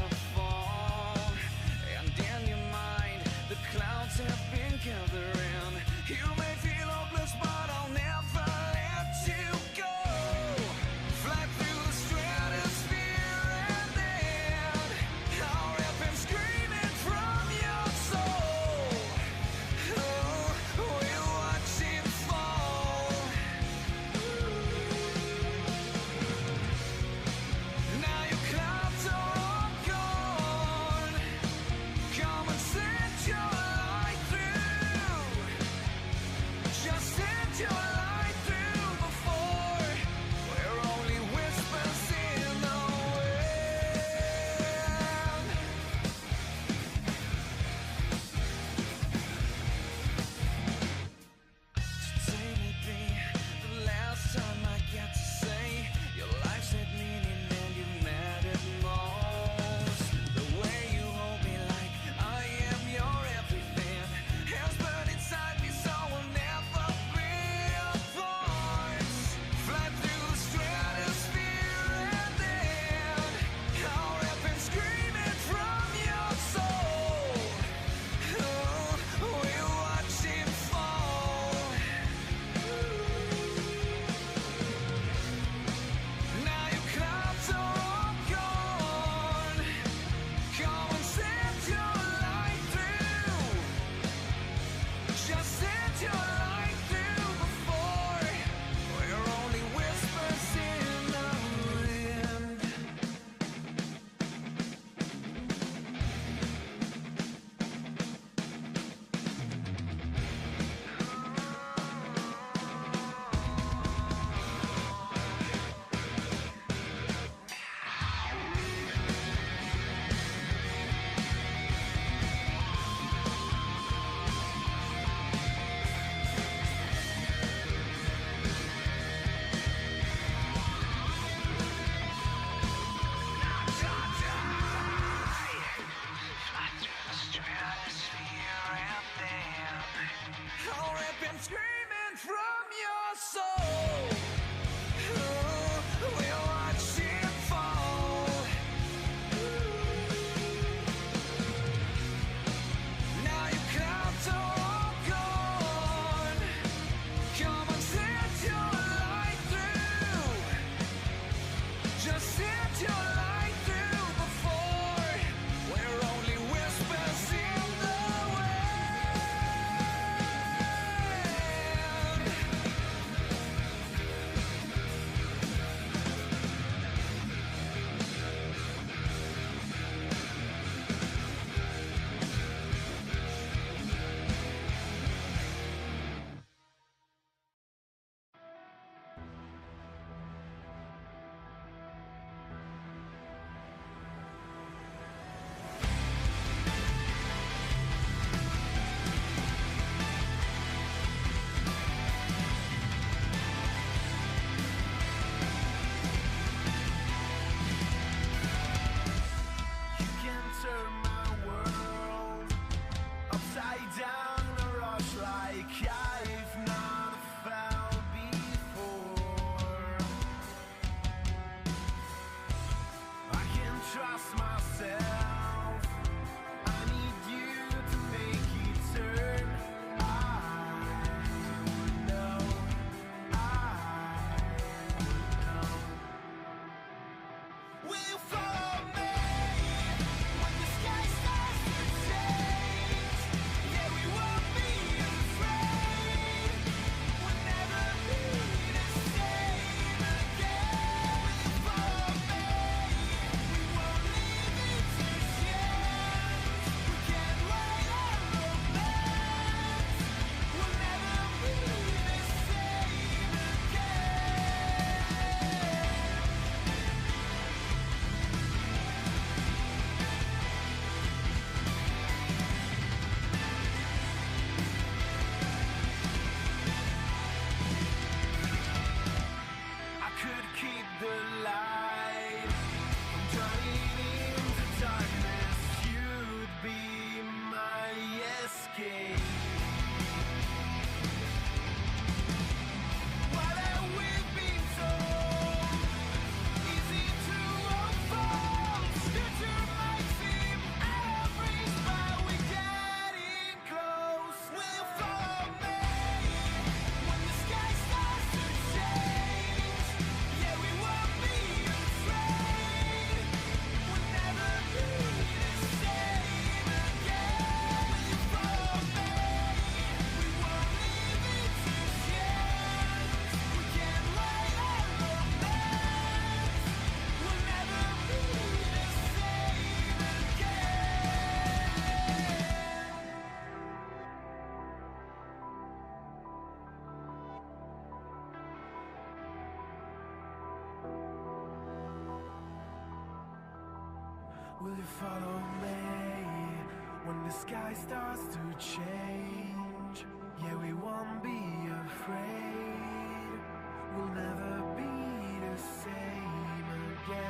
to fall, and in your mind the clouds have been gathering. You may feel hopeless, but I'll never let you go. Fly through the stratosphere and then I'll rip and scream it from your soul. Oh, we'll watch it fall. Now your clouds are all gone. follow me when the sky starts to change. Yeah, we won't be afraid. We'll never be the same again.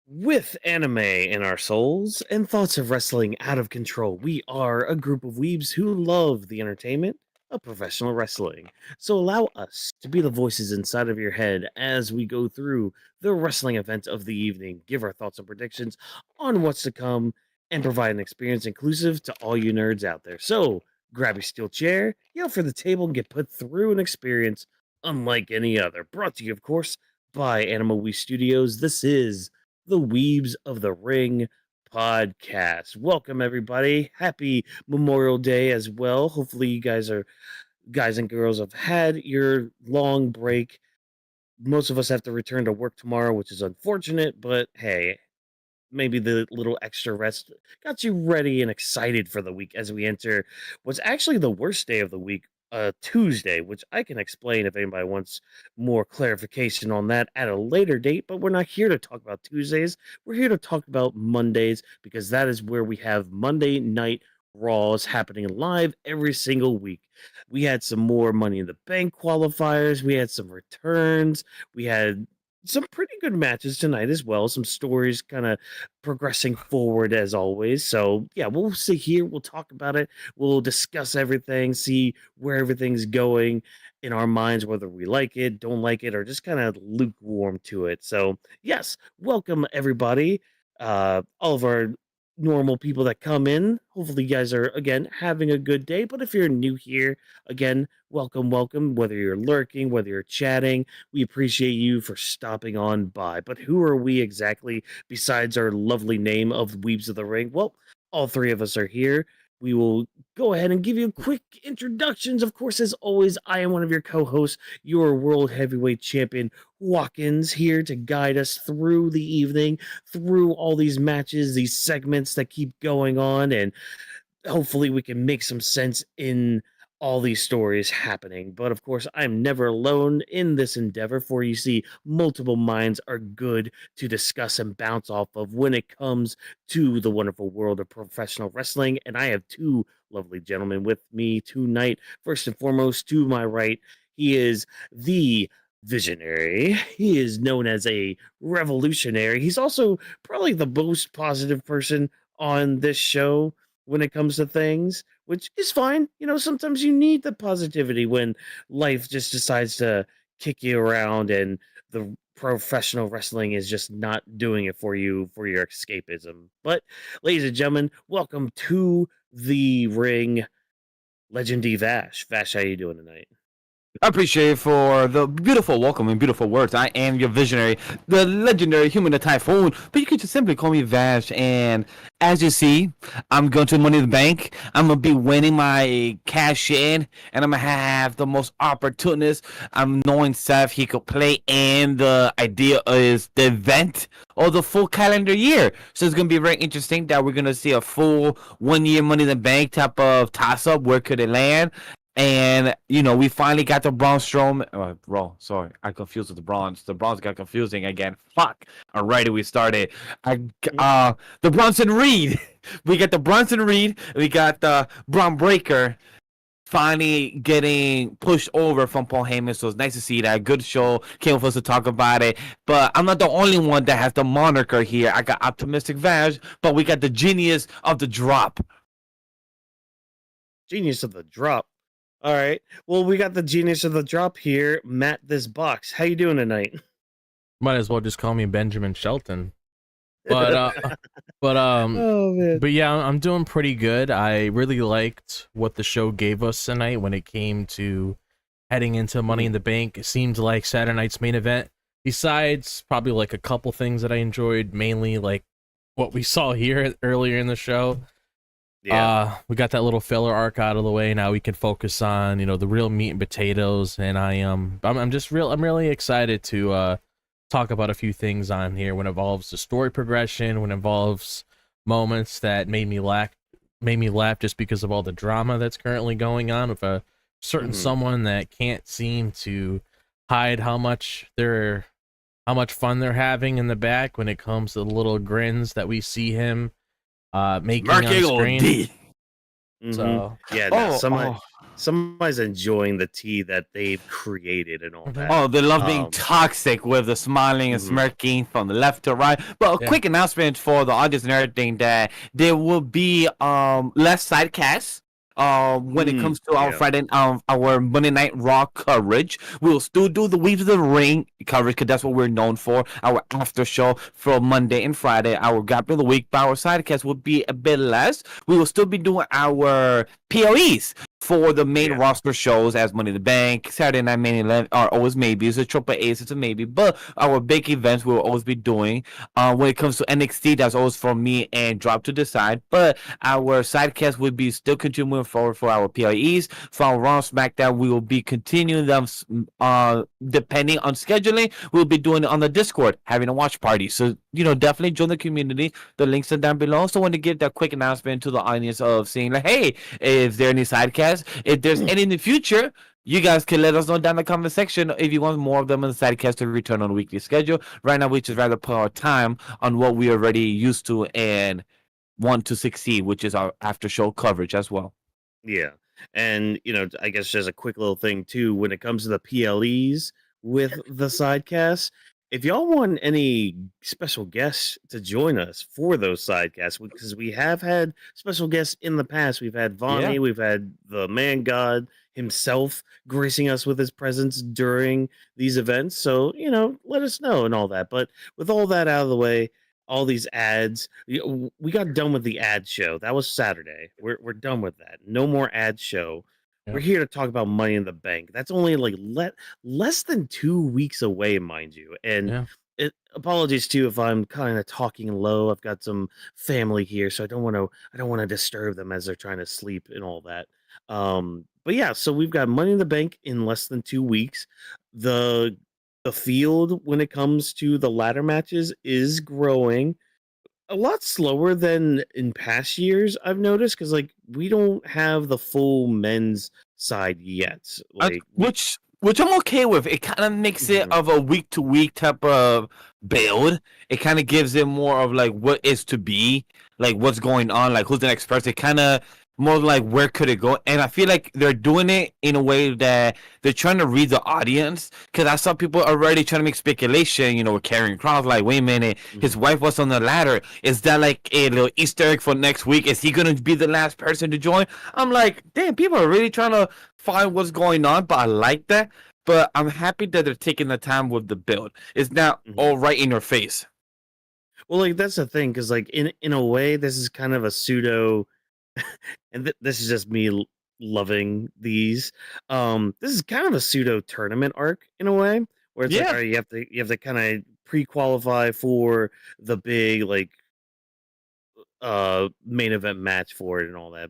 With anime in our souls and thoughts of wrestling out of control, we are a group of weebs who love the entertainment of professional wrestling. So allow us to be the voices inside of your head as we go through the wrestling event of the evening, give our thoughts and predictions on what's to come, and provide an experience inclusive to all you nerds out there. So grab your steel chair, yell for the table, and get put through an experience unlike any other. Brought to you, of course, by Animal We Studios. This is the Weebs of the Ring podcast. Welcome, everybody. Happy Memorial Day as well. Hopefully, you guys and girls have had your long break. Most of us have to return to work tomorrow, which is unfortunate, but hey, maybe the little extra rest got you ready and excited for the week as we enter what's actually the worst day of the week, Tuesday, which I can explain if anybody wants more clarification on that at a later date. But we're not here to talk about Tuesdays. We're here to talk about Mondays because that is where we have Monday Night Raws happening live every single week. We had some more Money in the Bank qualifiers. We had some returns. We had some pretty good matches tonight as well. Some stories kind of progressing forward as always. So yeah, we'll sit here, we'll talk about it, we'll discuss everything, see where everything's going in our minds, whether we like it, don't like it, or just kind of lukewarm to it. So yes, welcome everybody. All of our normal people that come in. Hopefully you guys are again having a good day. But if you're new here, again, welcome, whether you're lurking, whether you're chatting, we appreciate you for stopping on by. But who are we exactly besides our lovely name of Weebs of the Ring? Well, all three of us are here. We will go ahead and give you quick introductions. Of course, as always, I am one of your co-hosts, your World Heavyweight Champion, Watkins, here to guide us through the evening, through all these matches, these segments that keep going on, and hopefully we can make some sense in all these stories happening. But of course, I'm never alone in this endeavor, for you see, multiple minds are good to discuss and bounce off of when it comes to the wonderful world of professional wrestling. And I have two lovely gentlemen with me tonight. First and foremost, to my right, he is the visionary. He is known as a revolutionary. He's also probably the most positive person on this show when it comes to things, which is fine. You know, sometimes you need the positivity when life just decides to kick you around, and the professional wrestling is just not doing it for you for your escapism. But, ladies and gentlemen, welcome to the ring, Legend D Vash. Vash, how you doing tonight? I appreciate it for the beautiful welcome and beautiful words. I am your visionary, the legendary human, the typhoon, but you can just simply call me Vash. And as you see, I'm going to Money in the Bank. I'm going to be winning my cash in, and I'm going to have the most opportunist. I'm knowing Seth, he could play in. The idea is the event or the full calendar year. So it's going to be very interesting that we're going to see a full 1 year Money in the Bank type of toss up. Where could it land? And, we finally got the Braun Strowman. Sorry, I confused with the Bronze. The Bronze got confusing again. Fuck. Alrighty, we started. The Bronson Reed. We got the Bronson Reed. We got the Braun Breaker finally getting pushed over from Paul Heyman. So it's nice to see that. Good show. Came for us to talk about it. But I'm not the only one that has the moniker here. I got Optimistic Vash, but we got the Genius of the Drop. Genius of the Drop. All right. Well, we got the Genius of the Drop here, Matt This Box. How you doing tonight? Might as well just call me Benjamin Shelton. But Oh man. but yeah, I'm doing pretty good. I really liked what the show gave us tonight when it came to heading into Money in the Bank. It seemed like Saturday night's main event. Besides probably like a couple things that I enjoyed, mainly like what we saw here earlier in the show. Yeah. We got that little filler arc out of the way. Now we can focus on, the real meat and potatoes. And I'm really excited to talk about a few things on here when it involves the story progression, when it involves moments that made me laugh just because of all the drama that's currently going on with a certain someone that can't seem to hide how much fun they're having in the back when it comes to the little grins that we see him making on screen. So yeah, no, somebody's enjoying the tea that they've created and all that. Oh, they love being toxic with the smiling and smirking from the left to right. But a quick announcement for the audience and everything that there will be less side casts. When it comes to our Friday, our Monday Night Raw coverage, we'll still do the Weebs of the Ring coverage because that's what we're known for. Our after show for Monday and Friday, our Gap of the Week, but our sidecast will be a bit less. We will still be doing our PLEs for the main roster shows as Money in the Bank, Saturday Night Main Event are always maybes. A Triple A's, it's a maybe. But our big events we'll always be doing. When it comes to NXT, that's always for me and Drop to decide. But our sidecast will be still continuing forward for our PLEs. For our Raw SmackDown, we will be continuing them depending on scheduling. We'll be doing it on the Discord, having a watch party. So, definitely join the community. The links are down below. So I want to give that quick announcement to the audience of saying, like, hey, is there any sidecasts? If there's any in the future, you guys can let us know down in the comment section if you want more of them in the sidecast to return on a weekly schedule. Right now, we just rather put our time on what we already used to and want to succeed, which is our after show coverage as well. Yeah. And, I guess just a quick little thing too, when it comes to the PLEs with the sidecasts, if y'all want any special guests to join us for those sidecasts, because we have had special guests in the past. We've had Vonnie, we've had the Man God himself gracing us with his presence during these events. So, let us know and all that. But with all that out of the way, all these ads, we got done with the ad show. That was Saturday. We're done with that. No more ad show. We're here to talk about Money in the Bank. That's only like less than 2 weeks away, mind you. And apologies too if I'm kind of talking low. I've got some family here, so I don't want to disturb them as they're trying to sleep and all that. But yeah, so we've got Money in the Bank in less than 2 weeks. The field when it comes to the ladder matches is growing a lot slower than in past years, I've noticed, because we don't have the full men's side yet. Which I'm okay with. It kind of makes it of a week to week type of build. It kind of gives it more of like what is to be, like what's going on, like who's the next person. It kind of more like where could it go, and I feel like they're doing it in a way that they're trying to read the audience, because I saw people already trying to make speculation, with carrying crowds, like, wait a minute, his wife was on the ladder, is that like a little Easter egg for next week? Is he gonna be the last person to join? I'm like, damn, people are really trying to find what's going on, but I like that. but I'm happy that they're taking the time with the build. It's not all right in your face. Well, like that's the thing, because like in a way, this is kind of a pseudo, and this is just me loving these. This is kind of a pseudo tournament arc in a way, where it's like, Yeah. all right, you have to kind of pre-qualify for the big like main event match for it and all that,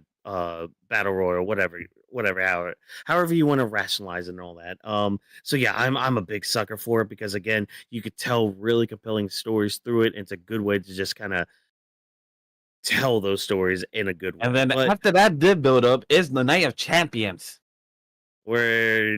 battle royal, however you want to rationalize it and all that. So yeah, I'm a big sucker for it, because again, you could tell really compelling stories through it, and it's a good way to just kind of tell those stories in a good way. And then But after that did build up is the Night of Champions. where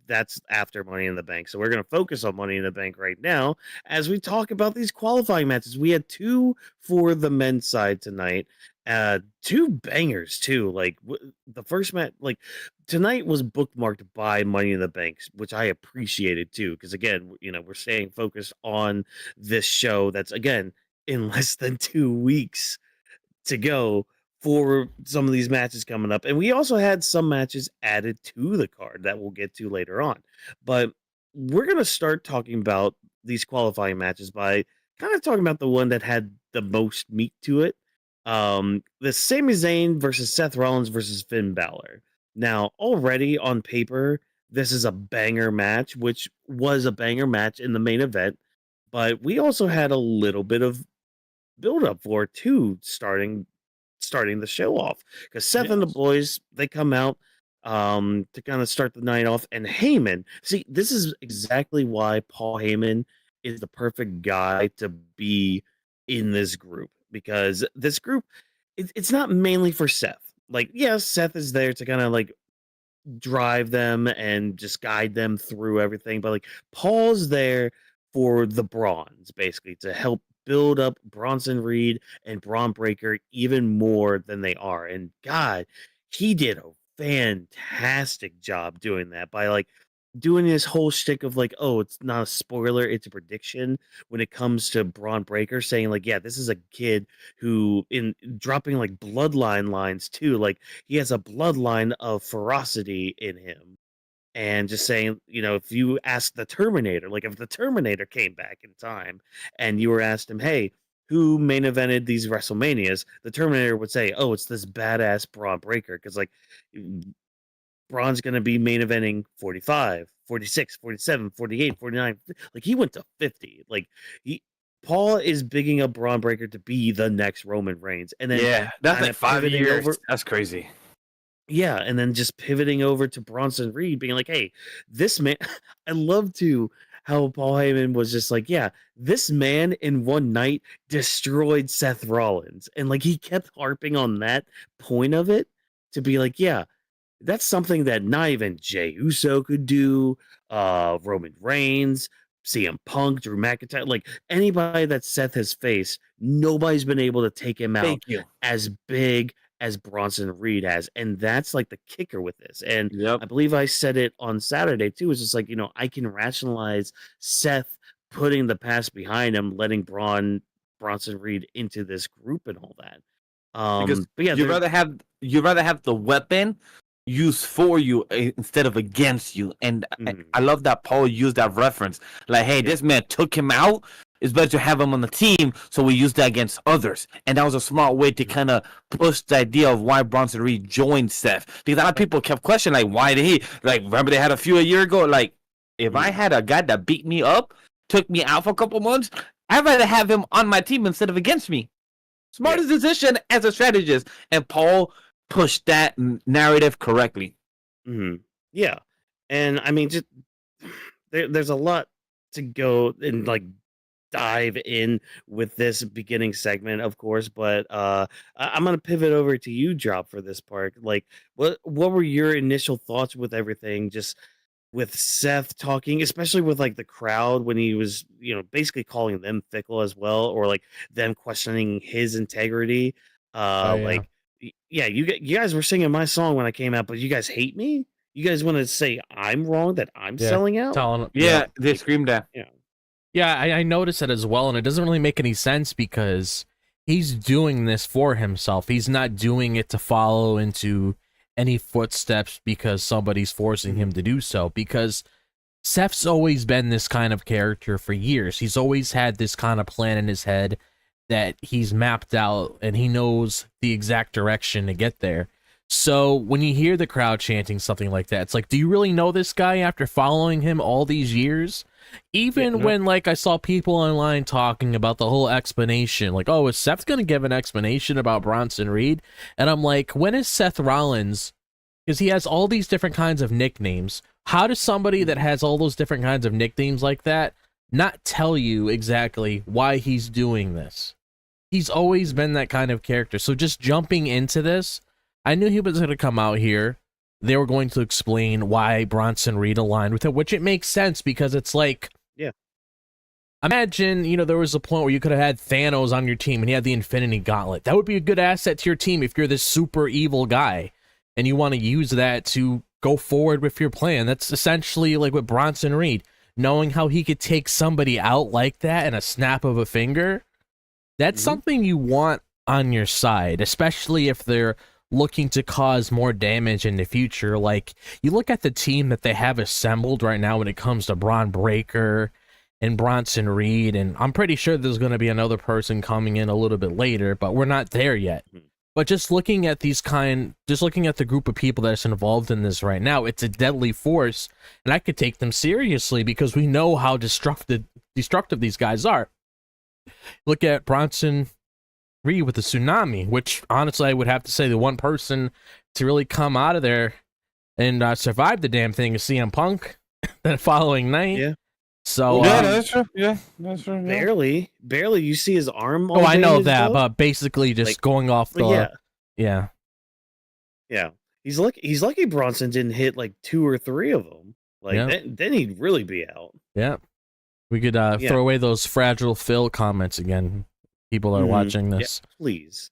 that's after Money in the Bank. So we're going to focus on Money in the Bank right now as we talk about these qualifying matches. We had 2 for the men's side tonight. 2 bangers too. Like the first match, like tonight was bookmarked by Money in the Bank, which I appreciated too, because again, we're staying focused on this show that's again in less than 2 weeks to go for some of these matches coming up. And we also had some matches added to the card that we'll get to later on. But we're going to start talking about these qualifying matches by kind of talking about the one that had the most meat to it. The Sami Zayn versus Seth Rollins versus Finn Balor. Now, already on paper, this is a banger match, which was a banger match in the main event. But we also had a little bit of build up for it too, starting the show off, because Seth and the boys, they come out to kind of start the night off. And Heyman, see, this is exactly why Paul Heyman is the perfect guy to be in this group, because this group, it's not mainly for Seth. Like, yes, Seth is there to kind of like drive them and just guide them through everything, but like Paul's there for the bronze, basically to help build up Bronson Reed and Braun Breaker even more than they are. And God, he did a fantastic job doing that by like doing this whole shtick of like, oh, it's not a spoiler, it's a prediction when it comes to Braun Breaker, saying like, yeah, this is a kid who in dropping like bloodline lines too, like he has a bloodline of ferocity in him. And just saying, if you ask the Terminator, like if the Terminator came back in time and you were asked him, hey, who main evented these WrestleManias, the Terminator would say, oh, it's this badass Braun Breaker, because like Braun's going to be main eventing 45, 46, 47, 48, 49. Like he went to 50. Like Paul is bigging up Braun Breaker to be the next Roman Reigns. And then that's like 5 years. Over, that's crazy. yeah, and then just pivoting over to Bronson Reed, being like, hey, this man, I love to how Paul Heyman was just like, yeah, this man in one night destroyed Seth Rollins. And like he kept harping on that point of it to be like, yeah, that's something that not even Jey Uso could do, Roman Reigns, CM Punk, Drew McIntyre, like anybody that Seth has faced, nobody's been able to take him out as big as Bronson Reed has. And that's like the kicker with this. And I believe I said it on Saturday too. It's just like, I can rationalize Seth putting the past behind him, letting Bronson Reed into this group and all that. Because but yeah, you'd rather have the weapon used for you instead of against you. And I love that Paul used that reference. Like, hey, this man took him out. It's better to have him on the team, so we use that against others. And that was a smart way to kind of push the idea of why Bronson Reed joined Seth. Because a lot of people kept questioning, like, why did he? Like, remember they had a few a year ago? Like, if I had a guy that beat me up, took me out for a couple months, I'd rather have him on my team instead of against me. Smartest decision as a strategist. And Paul pushed that narrative correctly. Yeah. And I mean, just there's a lot to go and like dive in with this beginning segment, of course, but I'm gonna pivot over to you, Drop, for this part. Like, what were your initial thoughts with everything, just with Seth talking, especially with like the crowd when he was, basically calling them fickle as well, or like them questioning his integrity? Like, yeah, you guys were singing my song when I came out, but you guys hate me. You guys want to say I'm wrong, that I'm selling out? They screamed that. Yeah, I noticed that as well, and it doesn't really make any sense because he's doing this for himself. He's not doing it to follow into any footsteps because somebody's forcing him to do so. Because Seth's always been this kind of character for years. He's always had this kind of plan in his head that he's mapped out, and he knows the exact direction to get there. So when you hear the crowd chanting something like that, it's like, do you really know this guy after following him all these years? Even when, like, I saw people online talking about the whole explanation, like, oh, is Seth going to give an explanation about Bronson Reed? And I'm like, when is Seth Rollins, because he has all these different kinds of nicknames, how does somebody that has all those different kinds of nicknames like that not tell you exactly why he's doing this? He's always been that kind of character. So just jumping into this, I knew he was going to come out here. They were going to explain why Bronson Reed aligned with it, which it makes sense because it's like, imagine, you know, there was a point where you could have had Thanos on your team and he had the Infinity Gauntlet. That would be a good asset to your team if you're this super evil guy and you want to use that to go forward with your plan. That's essentially like with Bronson Reed, knowing how he could take somebody out like that in a snap of a finger. That's something you want on your side, especially if they're looking to cause more damage in the future. Like, you look at the team that they have assembled right now when it comes to Braun Breaker and Bronson Reed, and I'm pretty sure there's going to be another person coming in a little bit later, but we're not there yet. But just looking at looking at the group of people that's involved in this right now, it's a deadly force, and I could take them seriously because we know how destructive these guys are. Look at Bronson Reed with the tsunami, which honestly I would have to say the one person to really come out of there and survive the damn thing is CM Punk that following night. Yeah. So that's true. Yeah, that's true. Barely. You see his arm. Oh, I know that, but basically just like, going off the yeah. He's lucky Bronson didn't hit like 2 or 3 of them. Like then he'd really be out. Yeah. We could throw away those Fragile Phil comments again. People are watching this. Yeah, please.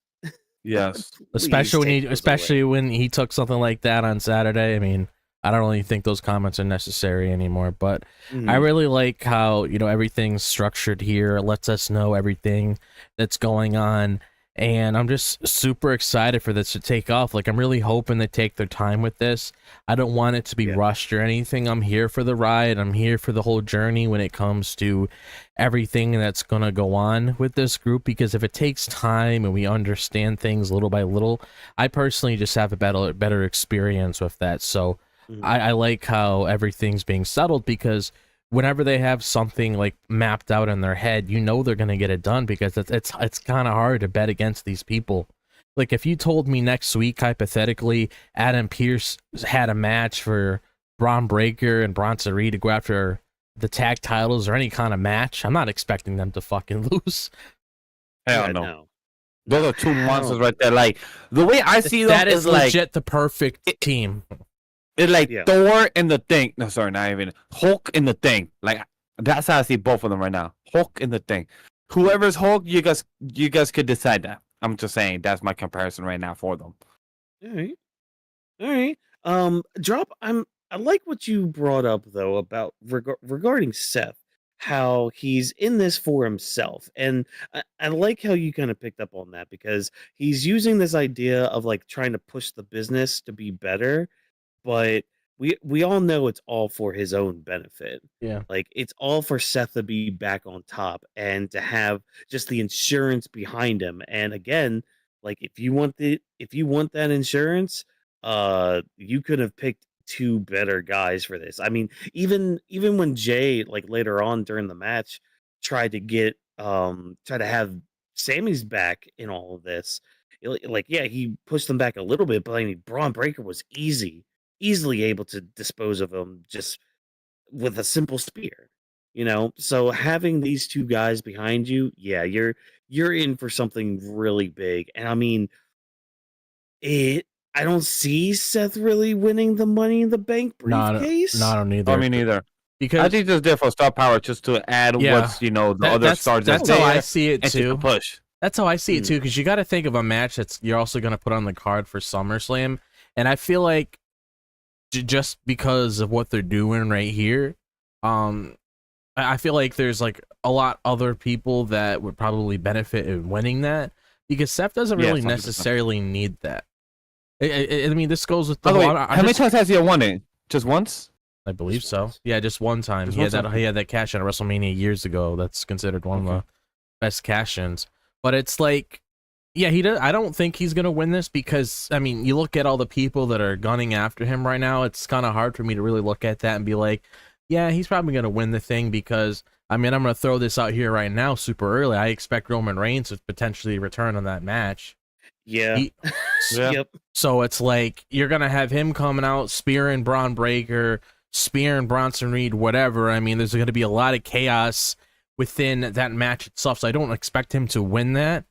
Yes. Especially when he took something like that on Saturday. I mean, I don't really think those comments are necessary anymore, but I really like how, you know, everything's structured here. It lets us know everything that's going on. And I'm just super excited for this to take off. Like, I'm really hoping they take their time with this. I don't want it to be rushed or anything. I'm here for the ride. I'm here for the whole journey when it comes to everything that's going to go on with this group. Because if it takes time and we understand things little by little, I personally just have a better experience with that. So I like how everything's being settled, because whenever they have something like mapped out in their head, you know they're going to get it done, because it's kind of hard to bet against these people. Like, if you told me next week, hypothetically, Adam Pearce had a match for Braun Breaker and Bronson Reed to go after the tag titles or any kind of match, I'm not expecting them to fucking lose. Hell no. Those are two monsters right there. Like, the way I see them, that is legit like the perfect team. It's like Thor in the Thing. No, sorry, not even Hulk in the Thing. Like, that's how I see both of them right now. Hulk in the Thing. Whoever's Hulk, you guys could decide that. I'm just saying that's my comparison right now for them. All right. Drop. I like what you brought up though about regarding Seth, how he's in this for himself, and I like how you kind of picked up on that, because he's using this idea of like trying to push the business to be better. But we all know it's all for his own benefit. Yeah. Like, it's all for Seth to be back on top and to have just the insurance behind him. And again, like, if you want that insurance, you could have picked 2 better guys for this. I mean, even when Jay, like, later on during the match tried to have Sammy's back in all of this, he pushed them back a little bit, but I mean, Braun Breaker was easily able to dispose of him just with a simple spear, you know. So having these 2 guys behind you, you're in for something really big. And I mean, I don't see Seth really winning the Money in the Bank briefcase. No, I don't either. I mean, neither. Because I think there's there for star power just to add what's the other stars. That's how I see it too. Push. That's how I see it too. Because you got to think of a match you're also going to put on the card for SummerSlam, and I feel like, just because of what they're doing right here, I feel like there's like a lot other people that would probably benefit in winning that, because Seth doesn't really 100%. necessarily need that. I mean, this goes with the By the way, how many times has he won it? Just once? I believe Just so. once. Yeah, just one time. Just He one had time. that cash in at WrestleMania years ago. That's considered one of the best cash-ins. But it's like, yeah, I don't think he's gonna win this because I mean, you look at all the people that are gunning after him right now. It's kind of hard for me to really look at that and be like, yeah, he's probably gonna win the thing because I mean, I'm gonna throw this out here right now, super early. I expect Roman Reigns to potentially return on that match. Yeah. Yeah. Yep. So it's like you're gonna have him coming out spearing Braun Breaker, spearing Bronson Reed, whatever. I mean, there's gonna be a lot of chaos within that match itself. So I don't expect him to win that,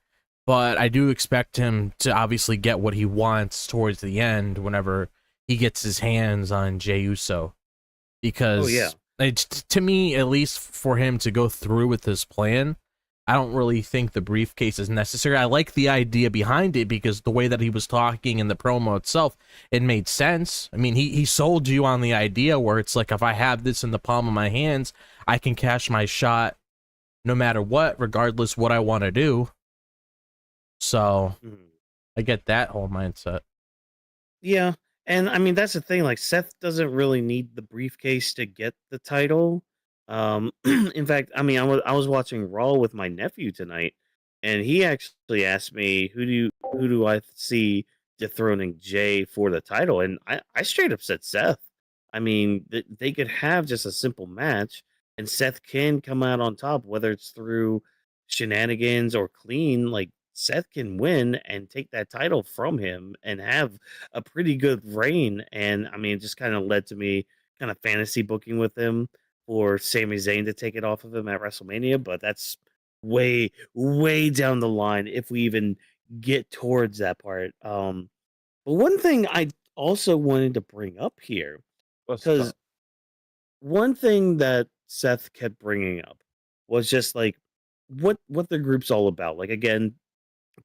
but I do expect him to obviously get what he wants towards the end whenever he gets his hands on Jey Uso. Because to me, at least for him to go through with his plan, I don't really think the briefcase is necessary. I like the idea behind it because the way that he was talking in the promo itself, it made sense. I mean, he sold you on the idea where it's like, if I have this in the palm of my hands, I can cash my shot no matter what, regardless what I want to do. So I get that whole mindset. Yeah. And I mean, that's the thing. Like, Seth doesn't really need the briefcase to get the title. In fact, I mean, I was watching Raw with my nephew tonight, and he actually asked me, who do I see dethroning Jay for the title? And I straight up said Seth. I mean, they could have just a simple match, and Seth can come out on top, whether it's through shenanigans or clean. Like, Seth can win and take that title from him and have a pretty good reign. And I mean, it just kind of led to me kind of fantasy booking with him for Sami Zayn to take it off of him at WrestleMania, but that's way, way down the line if we even get towards that part. But one thing I also wanted to bring up here, because one thing that Seth kept bringing up was just like what the group's all about. Like, again,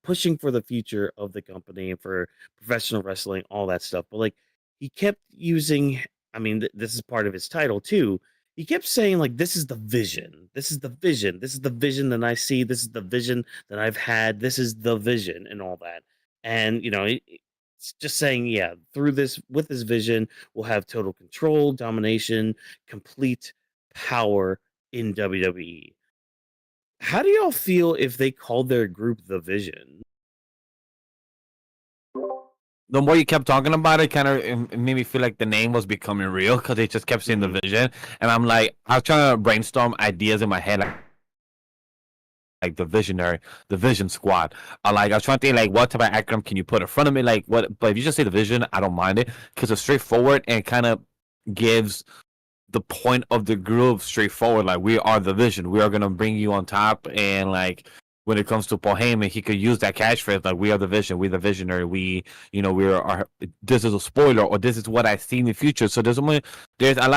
pushing for the future of the company and for professional wrestling, all that stuff. But like, he kept using, I mean, this is part of his title too. He kept saying, like, this is the vision. This is the vision. This is the vision that I see. This is the vision that I've had. This is the vision and all that. And, it's just saying, yeah, through this, with this vision, we'll have total control, domination, complete power in WWE. How do y'all feel if they called their group the Vision? The more you kept talking about it, kind of made me feel like the name was becoming real because they just kept saying the vision, and I'm like, I was trying to brainstorm ideas in my head, like the visionary, the vision squad. I was trying to think like what type of acronym can you put in front of me, like what. But if you just say the vision, I don't mind it because it's straightforward and kind of gives the point of the group straightforward. Like, we are the vision. We are gonna bring you on top, and like, when it comes to Paul Heyman, he could use that catchphrase like, "We are the vision. We're the visionary. We are. This is a spoiler, or this is what I see in the future." So there's a lot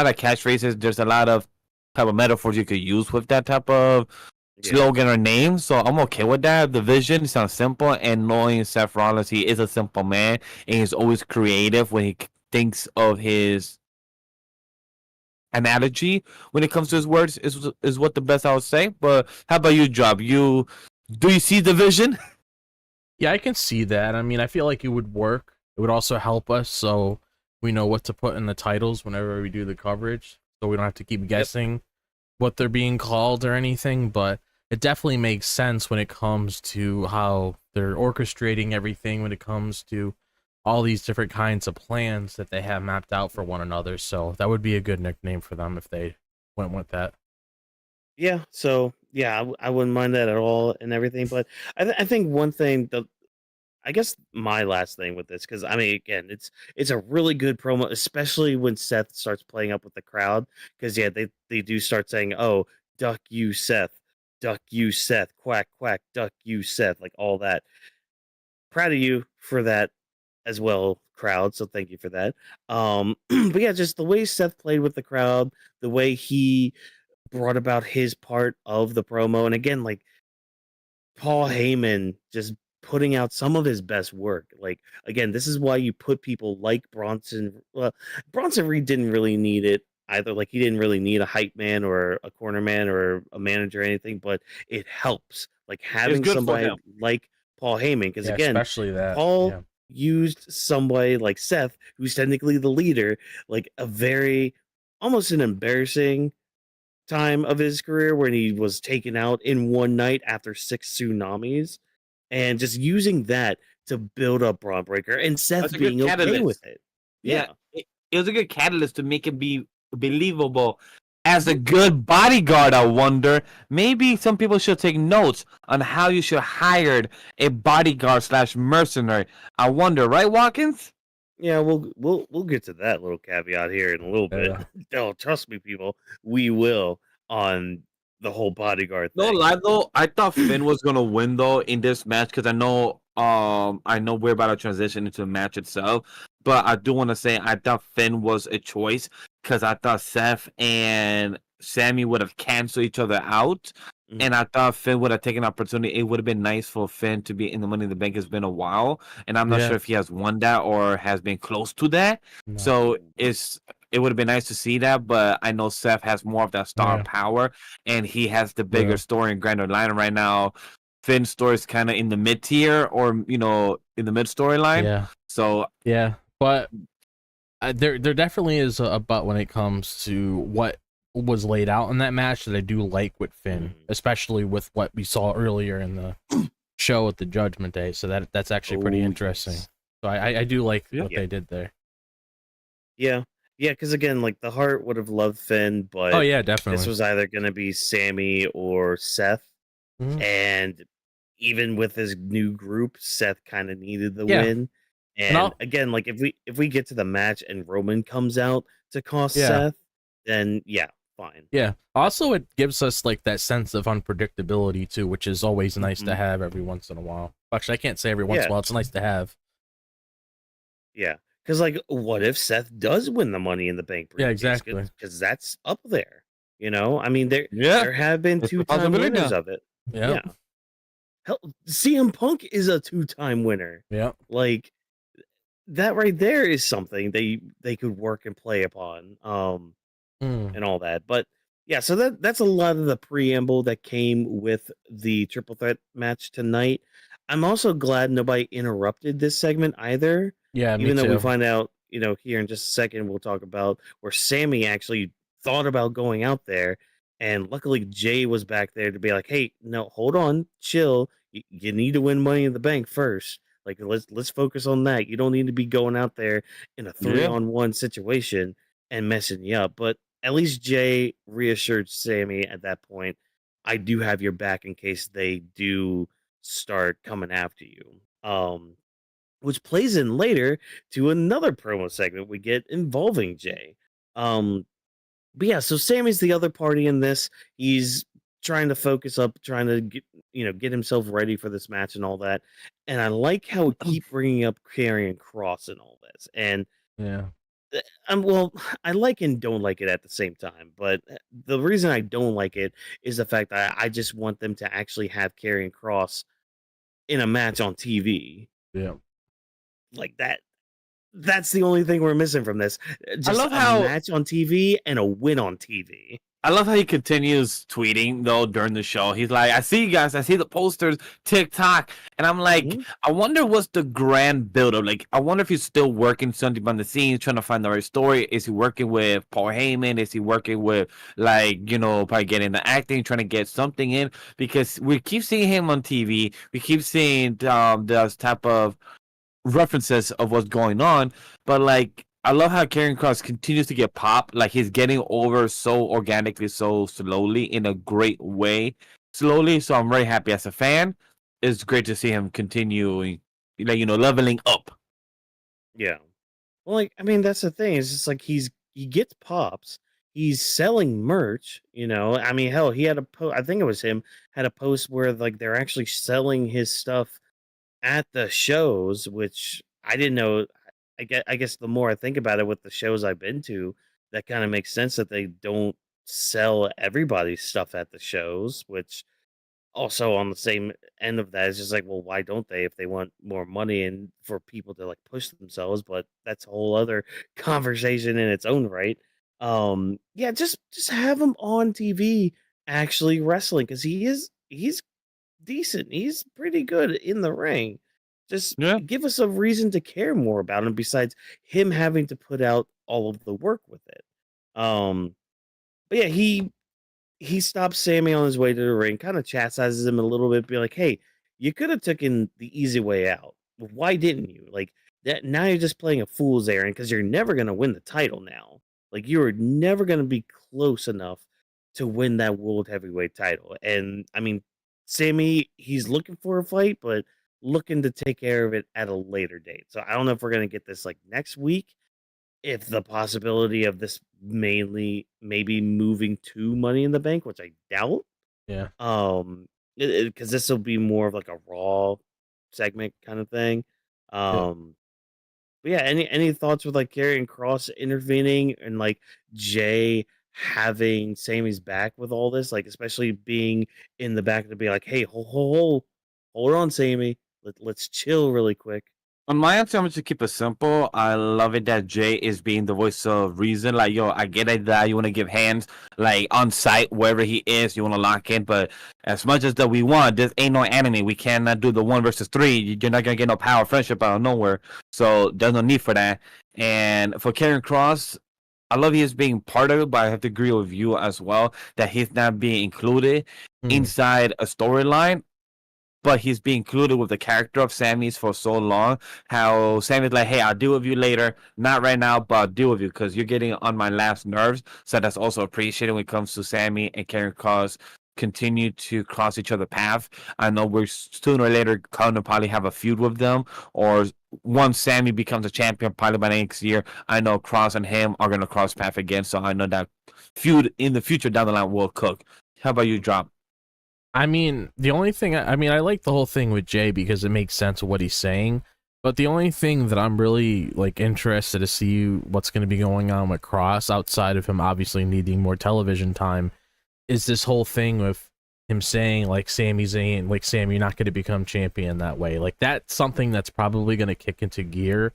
of catchphrases. There's a lot of type of metaphors you could use with that type of slogan or name. So I'm okay with that. The vision sounds simple, and knowing Seth Rollins, he is a simple man, and he's always creative when he thinks of his analogy when it comes to his words is what the best I would say. But how about you, Job? Do you see the vision? Yeah, I can see that. I mean, I feel like it would work. It would also help us so we know what to put in the titles whenever we do the coverage, so we don't have to keep guessing what they're being called or anything. But it definitely makes sense when it comes to how they're orchestrating everything, when it comes to all these different kinds of plans that they have mapped out for one another. So that would be a good nickname for them if they went with that. Yeah, so yeah, I wouldn't mind that at all and everything. But I think one thing that I guess my last thing with this, because I mean, again, it's a really good promo, especially when Seth starts playing up with the crowd. Because yeah, they do start saying, "Oh, duck you, Seth, quack quack, duck you, Seth," like all that. Proud of you for that as well, crowd. So thank you for that. But yeah, just the way Seth played with the crowd, the way he brought about his part of the promo, and again, like Paul Heyman just putting out some of his best work. Like, again, this is why you put people like Bronson. Well, Bronson Reed didn't really need it either. Like, he didn't really need a hype man or a corner man or a manager or anything, but it helps. Like, having good for somebody him. like Paul Heyman, because again, especially that Paul used somebody like Seth, who's technically the leader, like a very almost an embarrassing time of his career when he was taken out in one night after 6 tsunamis, and just using that to build up Braun Breaker and That's Seth a good being okay with catalyst. it. Yeah, Yeah. it was a good catalyst to make it be believable. As a good bodyguard, I wonder, maybe some people should take notes on how you should hire a bodyguard / mercenary. I wonder, right, Watkins? Yeah, we'll get to that little caveat here in a little bit. Yeah. No, trust me, people, we will on the whole bodyguard No thing. lie though, I thought Finn was gonna win though in this match because I know we're about to transition into the match itself, but I do want to say I thought Finn was a choice because I thought Seth and Sami would have canceled each other out, and I thought Finn would have taken an opportunity. It would have been nice for Finn to be in the Money in the Bank. It's been a while, and I'm not Yeah. sure if he has won that or has been close to that. No. So it would have been nice to see that, but I know Seth has more of that star Yeah. power, and he has the bigger Yeah. story and grander line right now. Finn's story is kind of in the mid tier, or in the mid storyline. Yeah. So Yeah. But there definitely is a but when it comes to what was laid out in that match that I do like with Finn, especially with what we saw earlier in the show at the Judgment Day. So that's actually pretty interesting. Yes. So I do like what Yeah. they did there. Yeah, because again, like the heart would have loved Finn, but Oh yeah, definitely. this was either going to be Sammy or Seth, Mhm. and even with his new group, Seth kind of needed the Yeah. win. And And again, like if we get to the match and Roman comes out to cost Yeah. Seth, then yeah, fine. Yeah. Also, it gives us like that sense of unpredictability too, which is always nice to Mhm. have every once in a while. Actually, I can't say every once in Yeah. a while. It's nice to have. Yeah, because like, what if Seth does win the Money in the Bank? Yeah, exactly. Because that's up there. I mean, yeah, there have been it's a 2-time possibility winners now. of it. Yeah. Yeah. Hell, CM Punk is a 2-time winner. Yeah. Like that right there is something they could work and play upon, and all that. But yeah, so that's a lot of the preamble that came with the triple threat match tonight. I'm also glad nobody interrupted this segment either. Yeah, me Even though we too. find out, here in just a second, we'll talk about where Sammy actually thought about going out there, and luckily Jay was back there to be like, "Hey, no, hold on, chill. You need to win Money in the Bank first. Like, let's focus on that. You don't need to be going out there in a 3-on-1 situation and messing you up." But at least Jay reassured Sammy at that point, "I do have your back in case they do start coming after you." Which plays in later to another promo segment we get involving Jay. But yeah, so Sammy's the other party in this. He's trying to focus up, trying to get himself ready for this match and all that. And I like how we keep bringing up Karrion Kross and all this. And Yeah. well, I like and don't like it at the same time. But the reason I don't like it is the fact that I just want them to actually have Karrion Kross in a match on TV. Yeah. Like that. That's the only thing we're missing from this. Just love a how- match on TV and a win on TV. I love how he continues tweeting though during the show. He's like, "I see you guys. I see the posters, TikTok," and I'm like, Mhm. I wonder what's the grand buildup. Like, I wonder if he's still working something behind the scenes, trying to find the right story. Is he working with Paul Heyman? Is he working with probably getting the acting, trying to get something in? Because we keep seeing him on TV. We keep seeing those type of references of what's going on, but I love how Karrion Kross continues to get pop. Like he's getting over so organically, so slowly, in a great way. Slowly, so I'm very happy as a fan. It's great to see him continuing, leveling up. Yeah. Well, I mean, that's the thing. It's just like he gets pops. He's selling merch. I mean, hell, he had a I think it was him had a post where like they're actually selling his stuff at the shows, which I didn't know. I guess the more I think about it with the shows I've been to, that kind of makes sense that they don't sell everybody's stuff at the shows, which also on the same end of that is just like, well, why don't they if they want more money and for people to like push themselves? But that's a whole other conversation in its own right. Yeah, just have him on TV actually wrestling because he's decent. He's pretty good in the ring. Just Yeah. give us a reason to care more about him besides him having to put out all of the work with it. But yeah, he stops Sami on his way to the ring, kind of chastises him a little bit, be like, "Hey, you could have taken the easy way out. Why didn't you? Like that now you're just playing a fool's errand because you're never gonna win the title now. Like you are never gonna be close enough to win that world heavyweight title." And I mean, Sami, he's looking for a fight, but looking to take care of it at a later date. So I don't know if we're gonna get this like next week, if the possibility of this mainly maybe moving to Money in the Bank, which I doubt, Yeah. because this will be more of like a Raw segment kind of thing. Yep. But yeah, any thoughts with like Karrion Cross intervening and like Jay having Sammy's back with all this, like especially being in the back to be like, hey, hold on, Sammy, let's chill really quick. On my answer, I'm going to keep it simple. I love it that Jay is being the voice of reason. Like, yo, I get it that you want to give hands, like, on site, wherever he is, you want to lock in. But as much as that we want, this ain't no anime. We cannot do the 1 versus 3. You're not going to get no power friendship out of nowhere. So there's no need for that. And for Karrion Cross, I love he is being part of it, but I have to agree with you as well that he's not being included inside a storyline. But he's being included with the character of Sammy's for so long. How Sammy's like, hey, I'll deal with you later. Not right now, but I'll deal with you because you're getting on my last nerves. So that's also appreciated when it comes to Sami and Karrion Cross continue to cross each other's path. I know we're sooner or later going to probably have a feud with them. Or once Sami becomes a champion, probably by next year, I know Cross and him are going to cross path again. So I know that feud in the future down the line will cook. How about you, Drop? I mean, the only thing, I like the whole thing with Jay because it makes sense of what he's saying. But the only thing that I'm really like interested to see what's going to be going on with Cross outside of him obviously needing more television time is this whole thing with him saying like Sami Zayn, like Sam, you're not going to become champion that way. Like that's something that's probably going to kick into gear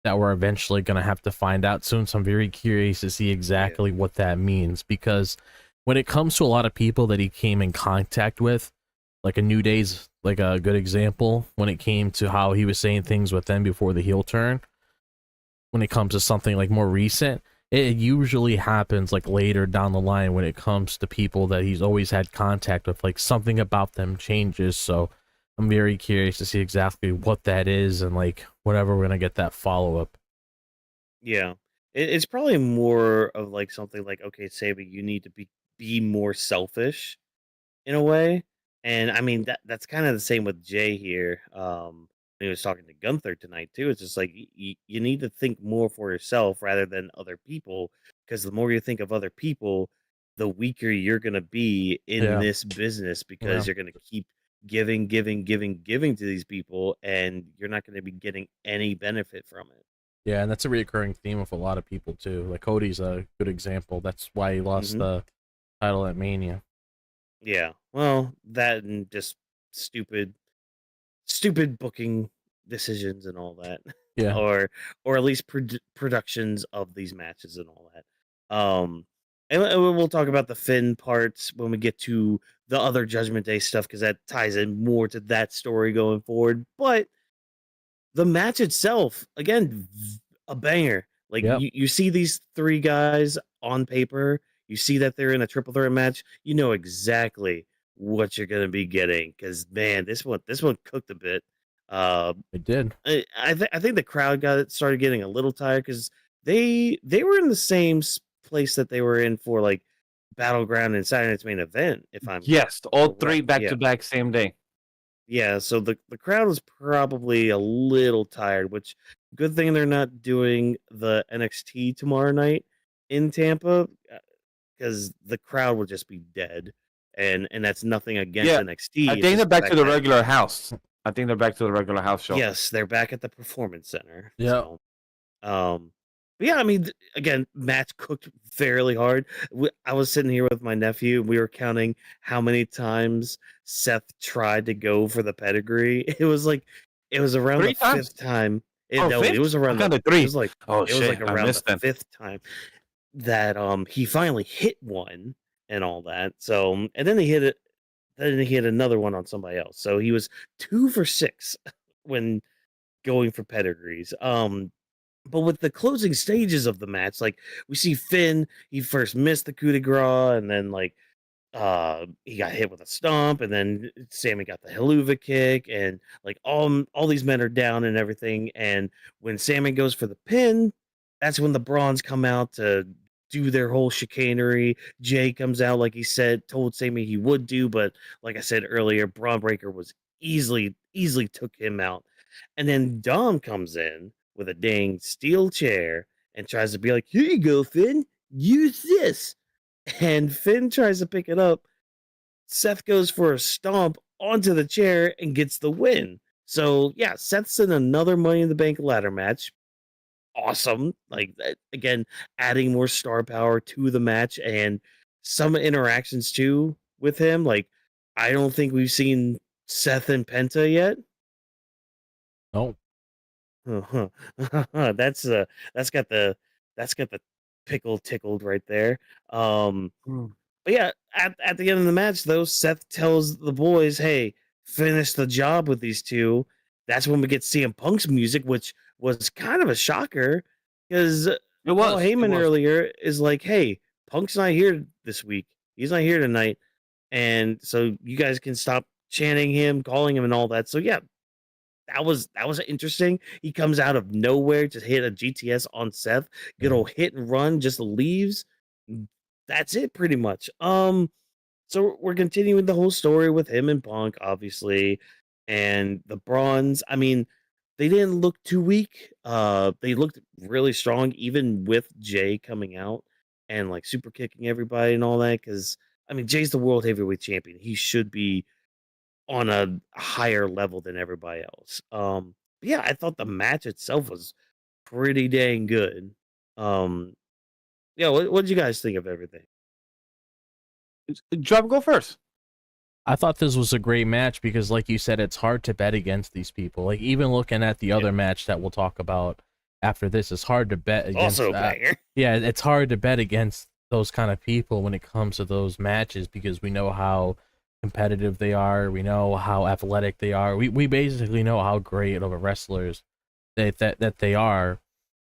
that we're eventually going to have to find out soon. So I'm very curious to see exactly what that means because when it comes to a lot of people that he came in contact with, like a New Day's like a good example when it came to how he was saying things with them before the heel turn. When it comes to something like more recent, it usually happens like later down the line when it comes to people that he's always had contact with, like something about them changes. So I'm very curious to see exactly what that is and like whenever we're going to get that follow-up. Yeah. It's probably more of like something like, okay, Sami, you need to be more selfish in a way. And I mean that's kind of the same with Jay here. When he was talking to Gunther tonight too. It's just like you need to think more for yourself rather than other people, because the more you think of other people, the weaker you're gonna be in Yeah. this business because Yeah. you're gonna keep giving to these people, and you're not gonna be getting any benefit from it. Yeah, and that's a recurring theme with a lot of people too. Like Cody's a good example. That's why he lost hmm the title at Mania. Yeah. Well, that and just stupid booking decisions and all that, Yeah. or at least productions of these matches and all that. And we'll talk about the Finn parts when we get to the other Judgment Day stuff because that ties in more to that story going forward. But the match itself, again, a banger. Like Yep. you see these three guys on paper, you see that they're in a triple threat match, you know exactly what you're gonna be getting. Because man, this one cooked a bit. Uh, It did. I think the crowd started getting a little tired because they were in the same place that they were in for like Battleground and Saturday Night's Main Event. If I'm Yes, all three correct, back yeah. to back same day. Yeah, so the crowd was probably a little tired, which good thing they're not doing the NXT tomorrow night in Tampa, because the crowd will just be dead, and that's nothing against Yeah, I NXT. It's think just they're the back to fact the that regular house. I think they're back to the regular house show. yes, they're back at the Performance Center. Yeah. So, but yeah, I mean, again, match cooked fairly hard. I was sitting here with my nephew, and we were counting how many times Seth tried to go for the pedigree. It was around the 3 times. fifth time. Oh, No, it fifth? was I around counted it 3. was like Oh it was like shit, I around the missed them. fifth time that he finally hit one and all that. So and then he hit it. Then he hit another one on somebody else. So he was 2 for 6 when going for pedigrees. But with the closing stages of the match, like we see Finn, he first missed the coup de grace, and then like he got hit with a stomp, and then Sammy got the Helluva kick, and like all these men are down and everything. And when Sammy goes for the pin, that's when the Bronze come out to do their whole chicanery. Jay comes out like he said, told Sammy he would do, but like I said earlier, Braun Breaker was easily took him out. And then Dom comes in with a dang steel chair and tries to be like, "Here you go, Finn. Use this." And Finn tries to pick it up. Seth goes for a stomp onto the chair and gets the win. So yeah, Seth's in another Money in the Bank ladder match. Awesome. Like again, adding more star power to the match and some interactions too with him. Like I don't think we've seen Seth and Penta yet. Oh, Uh-huh. That's that's got the that's got the pickle tickled right there. But yeah, at the end of the match though, Seth tells the boys, "Hey, finish the job with these two." That's when we get CM Punk's music, which was kind of a shocker because Paul It Heyman was. earlier is like, "Hey, Punk's not here this week. He's not here tonight, and so you guys can stop chanting him, calling him, and all that." So yeah, that was interesting. He comes out of nowhere to hit a GTS on Seth. Good old hit and run, just leaves. That's it pretty much. So we're continuing the whole story with him and Punk, obviously, and the Bronze. I mean, they didn't look too weak. They looked really strong, even with Jay coming out and like super kicking everybody and all that. Because I mean, Jay's the world heavyweight champion. He should be on a higher level than everybody else. But yeah, I thought the match itself was pretty dang good. Um, yeah, what did you guys think of everything? Drop, go first. I thought this was a great match because, like you said, it's hard to bet against these people. Like even looking at the other match that we'll talk about after this, it's hard to bet against. Also, banger. Yeah, it's hard to bet against those kind of people when it comes to those matches because we know how competitive they are. We know how athletic they are. We basically know how great of a wrestlers that they are,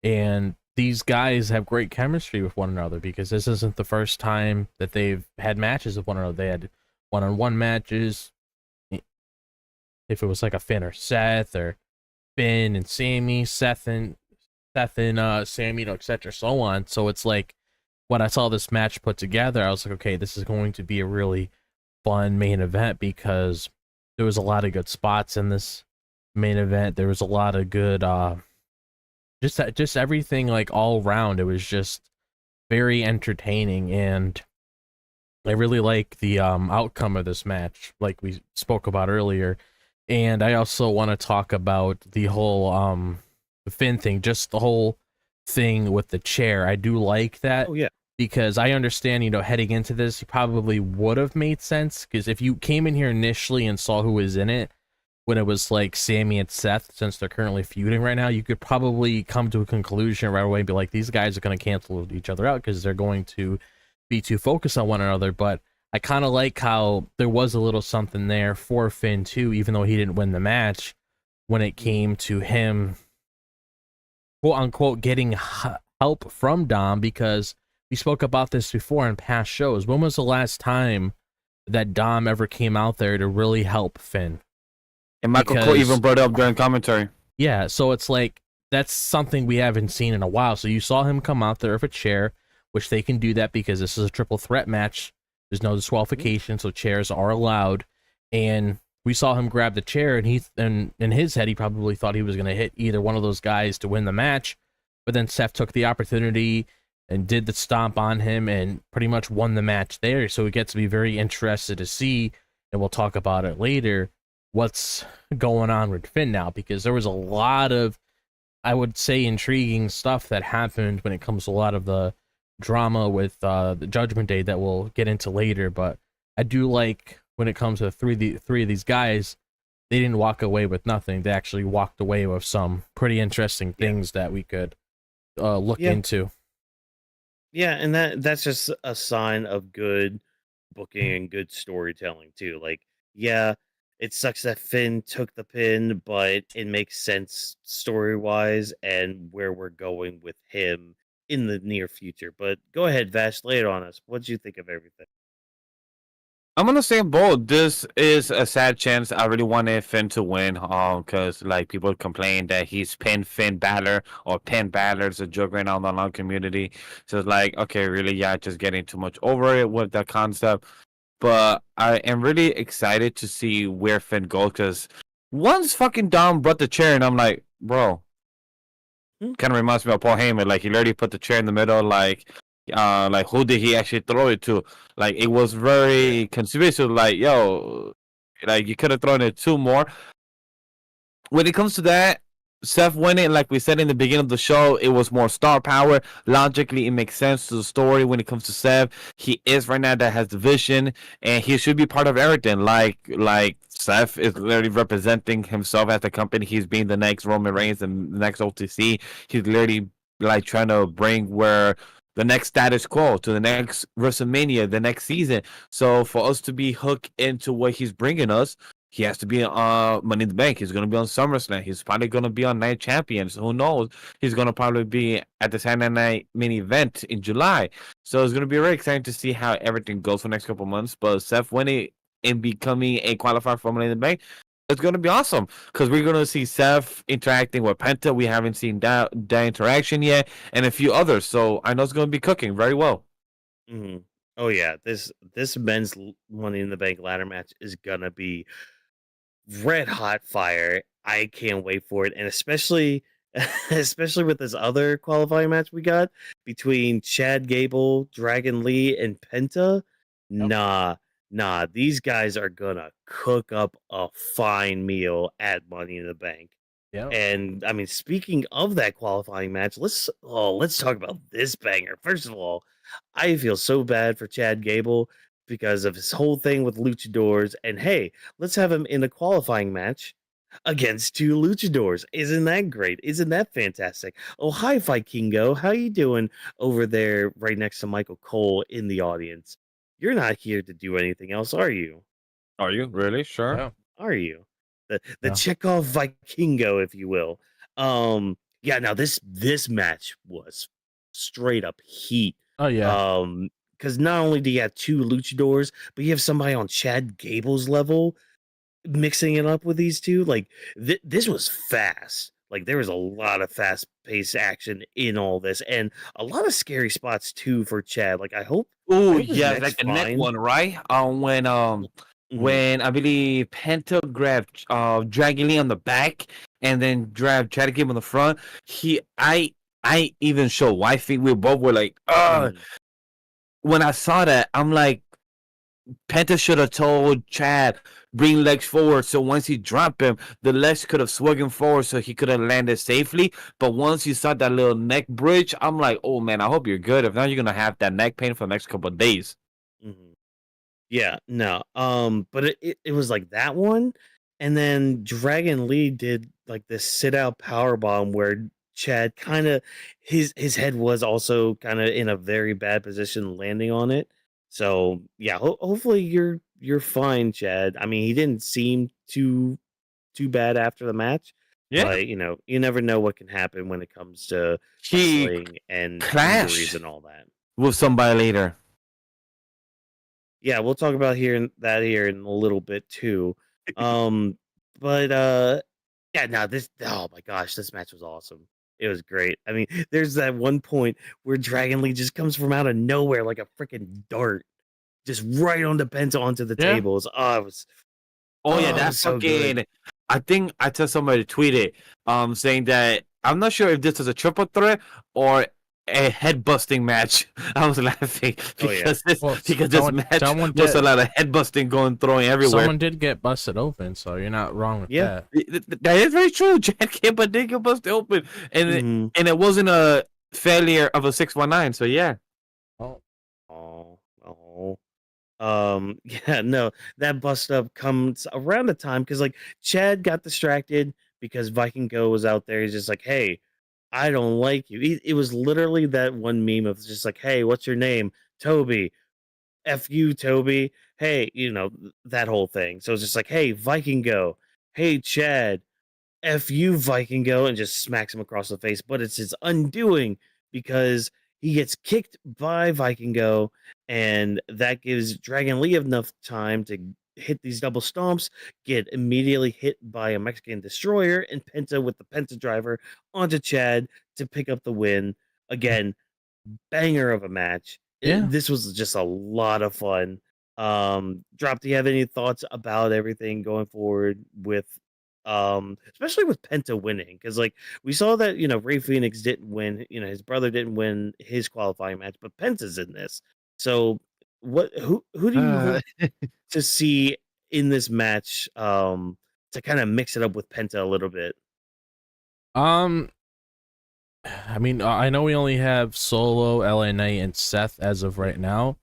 and these guys have great chemistry with one another because this isn't the first time that they've had matches with one another. They had one-on-one matches. If it was like a Finn or Seth or Finn and Sammy, Seth and Sammy, etc., so on. So it's like when I saw this match put together, I was like, okay, this is going to be a really fun main event because there was a lot of good spots in this main event. There was a lot of good just everything, like all around. It was just very entertaining, and I really like the outcome of this match, like we spoke about earlier. And I also want to talk about the whole Finn thing, just the whole thing with the chair. I do like that. Oh yeah, because I understand, heading into this, it probably would have made sense because if you came in here initially and saw who was in it, when it was like Sammy and Seth, since they're currently feuding right now, you could probably come to a conclusion right away and be like, these guys are going to cancel each other out because they're going to be too focused on one another. But I kind of like how there was a little something there for Finn too, even though he didn't win the match, when it came to him, quote unquote, getting help from Dom, because we spoke about this before in past shows. When was the last time that Dom ever came out there to really help Finn? And Michael Cole even brought it up during commentary. Yeah, so it's like, that's something we haven't seen in a while. So you saw him come out there with a chair, which they can do that because this is a triple threat match. There's no disqualification, so chairs are allowed. And we saw him grab the chair, and in his head, he probably thought he was going to hit either one of those guys to win the match. But then Seth took the opportunity and did the stomp on him and pretty much won the match there. So it gets to be very interested to see, and we'll talk about it later, what's going on with Finn now, because there was a lot of, I would say, intriguing stuff that happened when it comes to a lot of the drama with the Judgment Day that we'll get into later. But I do like when it comes to three of these guys, they didn't walk away with nothing. They actually walked away with some pretty interesting things that we could look into. Yeah, and that's just a sign of good booking and good storytelling too. Like, yeah, it sucks that Finn took the pin, but it makes sense story-wise and where we're going with him in the near future. But go ahead, Vash, lay it on us. What did you think of everything? I'm gonna say bold. This is a sad chance. I really wanted Finn to win, because like people complain that he's pinned Finn Balor or Pin Balor. It's a joke right now in the online community. So it's like, okay, really, yeah, just getting too much over it with that concept. But I am really excited to see where Finn goes because once fucking Dom brought the chair, and I'm like, bro, kind of reminds me of Paul Heyman. Like he literally put the chair in the middle, like who did he actually throw it to? Like it was very conspiracy. Like yo, like you could have thrown it two more. When it comes to that, Seth winning, like we said in the beginning of the show, it was more star power. Logically, it makes sense to the story when it comes to Seth. He is right now that has the vision, and he should be part of everything. Like Seth is literally representing himself as the company. He's being the next Roman Reigns and the next OTC. He's literally like trying to bring where the next status quo to the next WrestleMania, the next season. So for us to be hooked into what he's bringing us, he has to be on Money in the Bank. He's going to be on SummerSlam. He's probably going to be on Night Champions. Who knows? He's going to probably be at the Saturday Night main event in July. So it's going to be very exciting to see how everything goes for the next couple months. But Seth winning and becoming a qualifier for Money in the Bank, it's going to be awesome because we're going to see Seth interacting with Penta. We haven't seen that interaction yet, and a few others. So I know it's going to be cooking very well. Mm-hmm. Oh yeah, this men's Money in the Bank ladder match is gonna be red hot fire. I can't wait for it, and especially especially with this other qualifying match we got between Chad Gable, Dragon Lee, and Penta. Nah, these guys are gonna cook up a fine meal at Money in the Bank. Yeah. And I mean, speaking of that qualifying match, let's talk about this banger. First of all, I feel so bad for Chad Gable because of his whole thing with luchadors. And hey, let's have him in a qualifying match against two luchadors. Isn't that great? Isn't that fantastic? Oh, hi, Vikingo. How you doing over there right next to Michael Cole in the audience? You're not here to do anything else, are you? Are you really sure? Yeah. Are you? The Yeah. Chekhov Vikingo, if you will. Yeah, now this match was straight up heat. Oh yeah. Because not only do you have two luchadors, but you have somebody on Chad Gable's level mixing it up with these two. Like this was fast. Like there was a lot of fast paced action in all this, and a lot of scary spots too for Chad. Like I hope. Oh his yeah, neck's like the neck fine. one, right? Mhm. When I believe Penta grabbed Dragon Lee on the back and then grabbed Chad Gable on the front. I even showed wifey. We both were like, Mhm. when I saw that, I'm like, Penta should have told Chad, bring legs forward. So once he dropped him, the legs could have swung him forward so he could have landed safely. But once you saw that little neck bridge, I'm like, oh man, I hope you're good. If not, you're going to have that neck pain for the next couple of days. Mhm. Yeah, no. But it was like that one, and then Dragon Lee did like this sit out power bomb where Chad kind of his head was also kind of in a very bad position landing on it. So yeah, hopefully you're fine, Chad. I mean, he didn't seem too bad after the match, Yeah. but you never know what can happen when it comes to He wrestling and injuries clashed and all that. with somebody later. Yeah, we'll talk about here in a little bit too. But yeah, now this oh my gosh, this match was awesome. It was great. I mean, there's that one point where Dragon Lee just comes from out of nowhere like a freaking dart, just right on the Penta onto the Yeah. tables. Oh, it was Oh yeah, it that was so good. fucking. I think I saw somebody tweet it, saying that I'm not sure if this is a triple threat or a head busting match. I was laughing Oh, yeah. because this Well, match someone was did- a lot of head busting throwing everywhere. Someone did get busted open, so you're not wrong with Yeah. that. That is very true. Chad Gable did get busted open, and Mhm. and it wasn't a failure of a 619. So yeah. Oh. Oh. Yeah, no, that bust up comes around the time because like Chad got distracted because Viking Go was out there. He's just like, hey, I don't like you. It was literally that one meme of just like, hey, what's your name? Toby. F you, Toby. Hey, that whole thing. So it's just like, hey, Viking go. Hey, Chad. F you, Viking go, and just smacks him across the face. But it's his undoing because he gets kicked by Viking go, and that gives Dragon Lee enough time to hit these double stomps, get immediately hit by a Mexican destroyer, and Penta with the Penta driver onto Chad to pick up the win. Again, banger of a match. Yeah. This was just a lot of fun. Drop, do you have any thoughts about everything going forward with especially with Penta winning? Because like we saw that Ray Phoenix didn't win, his brother didn't win his qualifying match, but Penta's in this. So who do you hope to see in this match to kind of mix it up with Penta a little bit? I mean, I know we only have Solo, LA Knight, and Seth as of right now,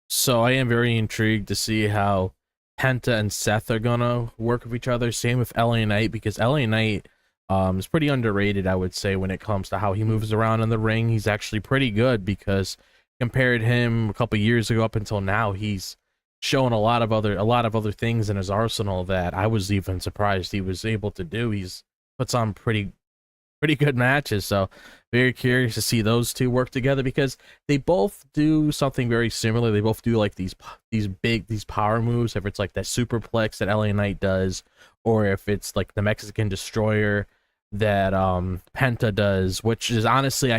so I am very intrigued to see how Penta and Seth are gonna work with each other. Same with LA Knight, because LA Knight is pretty underrated, I would say, when it comes to how he moves around in the ring. He's actually pretty good, because compared him a couple years ago up until now, he's shown a lot of other things in his arsenal that I was even surprised he was able to do. He's puts on pretty good matches, so very curious to see those two work together, because they both do something very similar. They both do like these power moves, if it's like that superplex that LA Knight does, or if it's like the Mexican destroyer that Penta does, which is honestly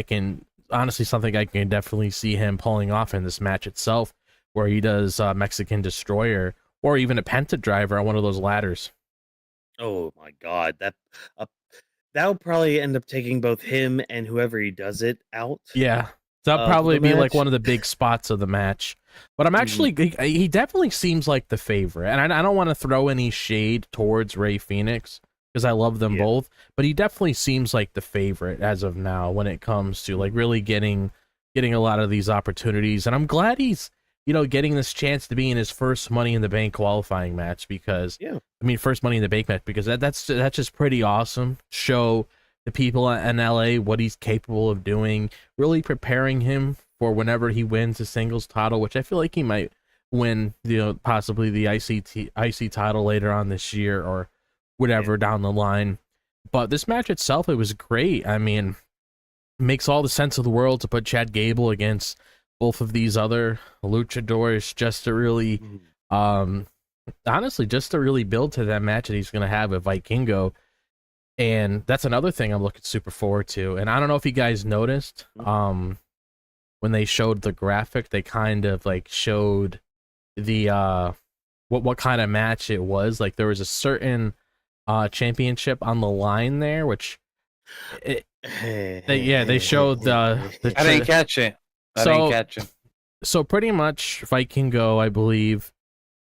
something I can definitely see him pulling off in this match itself, where he does Mexican destroyer or even a Penta driver on one of those ladders. Oh my god, that would probably end up taking both him and whoever he does it out. Yeah, that'll of probably the be like match. one of the big spots of the match. But I'm actually, he definitely seems like the favorite. And I don't want to throw any shade towards Ray Phoenix, because I love them both. But he definitely seems like the favorite as of now when it comes to like really getting a lot of these opportunities. And I'm glad he's, getting this chance to be in his first Money in the Bank qualifying match, because first Money in the Bank match, because that's just pretty awesome. Show the people in LA what he's capable of doing, really preparing him for whenever he wins the singles title, which I feel like he might win, possibly the IC title later on this year or whatever down the line. But this match itself, it was great. I mean, it makes all the sense of the world to put Chad Gable against both of these other luchadors, just to really honestly, just to really build to that match that he's going to have with Vikingo. And that's another thing I'm looking super forward to. And I don't know if you guys noticed, when they showed the graphic, they kind of like showed the what kind of match it was. Like there was a certain championship on the line there, which they showed the I didn't catch it. So pretty much Vikingo, I believe,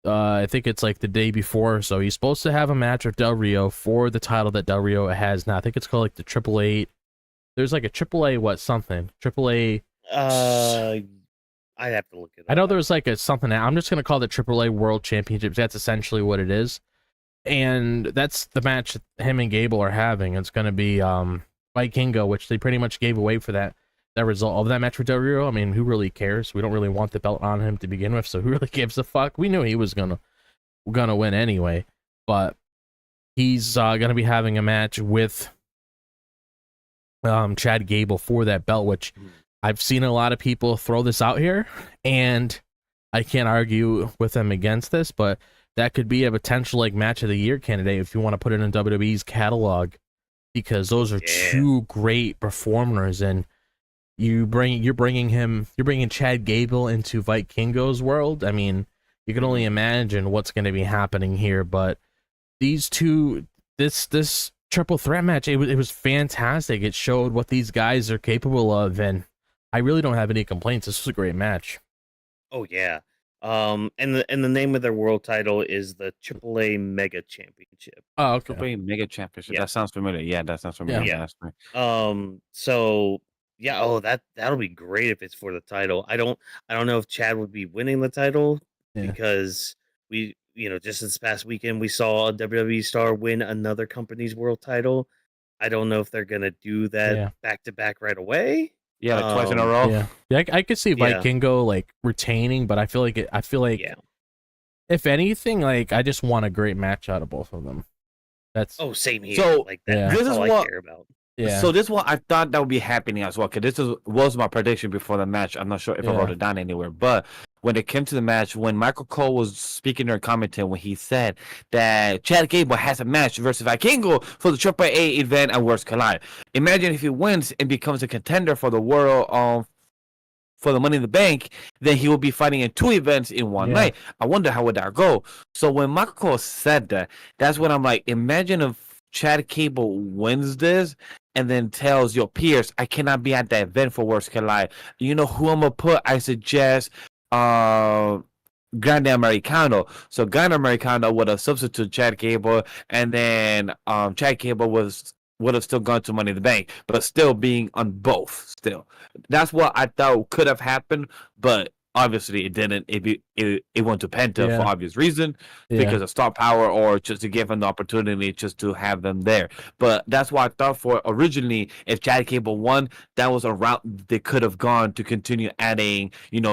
I think it's like the day before, so he's supposed to have a match with Del Rio for the title that Del Rio has now. I think it's called like the AAA. There's like a AAA AAA. I'd have to look it up. I know there's like a something. I'm just gonna call it AAA World Championships. That's essentially what it is, and that's the match that him and Gable are having. It's gonna be Vikingo, which they pretty much gave away for that result of that match with Del Rio. I mean, who really cares? We don't really want the belt on him to begin with, so who really gives a fuck? We knew he was gonna win anyway, but he's gonna be having a match with Chad Gable for that belt, which I've seen a lot of people throw this out here, and I can't argue with them against this, but that could be a potential like match of the year candidate if you want to put it in WWE's catalog, because those are two great performers, and you're bringing Chad Gable into Vikingo's world. I mean, you can only imagine what's going to be happening here. But these two, this triple threat match, it was fantastic. It showed what these guys are capable of, and I really don't have any complaints. This was a great match. Oh yeah. And the name of their world title is the AAA Mega Championship. Oh, okay. AAA Mega Championship. Yeah. That sounds familiar. Yeah, that sounds familiar. Yeah. So yeah, that'll be great if it's for the title. I don't know if Chad would be winning the title, because we, just this past weekend we saw a WWE star win another company's world title. I don't know if they're gonna do that back to back right away. Yeah, like twice in a row. Yeah, I could see Yeah. Vikingo like retaining, but I feel like Yeah. if anything, like I just want a great match out of both of them. That's Oh, same here. So, Like that, yeah. that's this is all I what- care about. yeah. So this is what I thought that would be happening as well. Cause was my prediction before the match. I'm not sure if I wrote it down anywhere, but when it came to the match, when Michael Cole was speaking or commenting, when he said that Chad Gable has a match versus Vikingo for the AAA event at Worlds Collide. Imagine if he wins and becomes a contender for the world for the Money in the Bank, then he will be fighting in 2 events in one night. I wonder how would that go. So when Michael Cole said that, that's when I'm like, imagine if Chad Gable wins this and then tells your peers, I cannot be at that event for Worlds Collide. You know who I'm gonna put? I suggest Grande Americano. So Grande Americano would have substituted Chad Gable, and then Chad Gable would have still gone to Money in the Bank, but still being on both. Still, that's what I thought could have happened, but obviously it didn't. It went to Penta for obvious reason, because of star power, or just to give him the opportunity just to have them there. But that's what I thought for originally. If Chad Gable won, that was a route they could have gone to continue adding,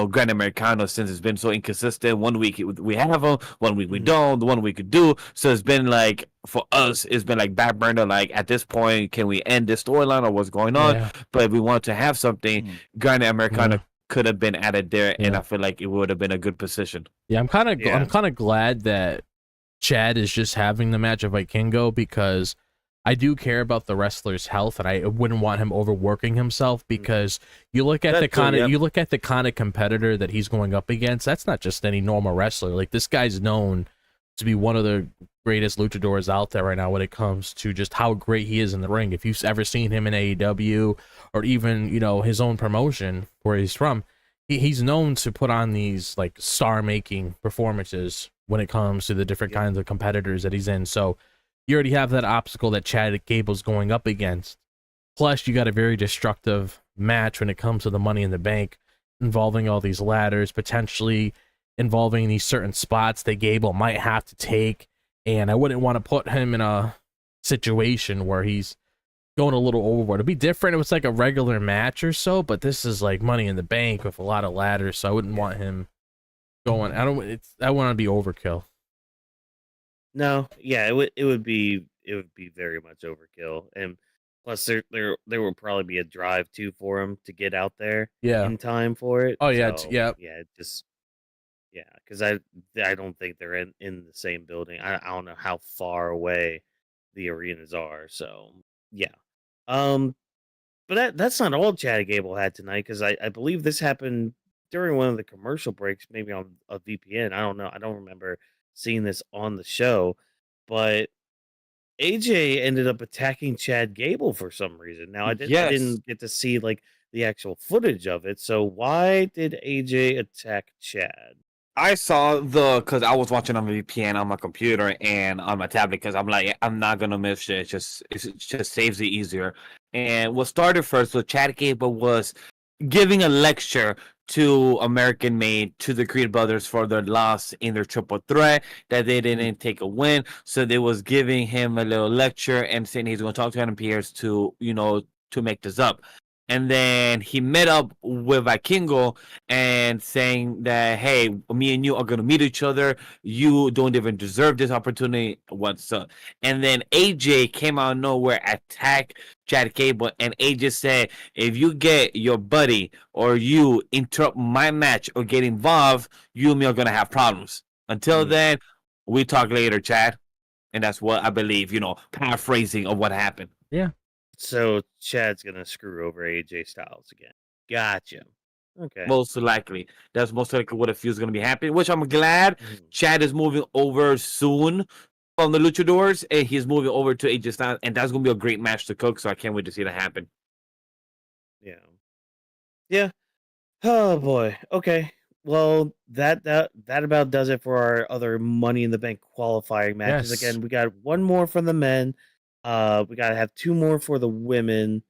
Grand Americano, since it's been so inconsistent. 1 week we have them, 1 week we don't, the 1 week we could do. So it's been like, for us, it's been like back burner. Like at this point, can we end this storyline or what's going on? Yeah. But if we want to have something, Grand Americano could have been added there, and I feel like it would have been a good position. Yeah, I'm kind of glad that Chad is just having the match of Vikingo, because I do care about the wrestler's health, and I wouldn't want him overworking himself, because you look at the kind of competitor that he's going up against. That's not just any normal wrestler. Like, this guy's known to be one of the greatest luchadors out there right now when it comes to just how great he is in the ring. If you've ever seen him in AEW or even, his own promotion where he's from, he's known to put on these like star-making performances when it comes to the different kinds of competitors that he's in. So you already have that obstacle that Chad Gable's going up against. Plus, you got a very destructive match when it comes to the Money in the Bank, involving all these ladders, potentially involving these certain spots that Gable might have to take. And I wouldn't want to put him in a situation where he's going a little overboard. It'd be different. It was like a regular match or so, but this is like Money in the Bank with a lot of ladders, so I wouldn't want him going. I want to be overkill. No, yeah, it would be very much overkill, and plus there will probably be a drive too for him to get out there in time for it. Oh yeah, So, yeah. Because I don't think they're in the same building. I don't know how far away the arenas are. So yeah, but that's not all Chad Gable had tonight, because I believe this happened during one of the commercial breaks, maybe on a VPN. I don't know. I don't remember seeing this on the show, but AJ ended up attacking Chad Gable for some reason. Now I didn't get to see like the actual footage of it. So why did AJ attack Chad? I saw because I was watching on VPN on my computer and on my tablet, because I'm like, I'm not gonna miss it. It just saves it easier. And what started first was Chad Gable was giving a lecture to American Made, to the Creed brothers, for their loss in their triple threat, that they didn't take a win. So they was giving him a little lecture and saying he's going to talk to Adam Pierce to make this up. And then he met up with Vikingo and saying that, hey, me and you are going to meet each other. You don't even deserve this opportunity. What's up? And then AJ came out of nowhere, attacked Chad Gable, and AJ said, if you get your buddy or you interrupt my match or get involved, you and me are going to have problems. Until then, we talk later, Chad. And that's what I believe, paraphrasing of what happened. Yeah. So Chad's gonna screw over AJ Styles again. Gotcha. Okay. Most likely. That's most likely what it feels going to be happening, which I'm glad Chad is moving over soon from the Luchadors, and he's moving over to AJ Styles, and that's going to be a great match to cook, so I can't wait to see that happen. Yeah. Oh boy. Okay. Well, that about does it for our other Money in the Bank qualifying matches. Yes. Again, we got one more for the men. We gotta have two more for the women,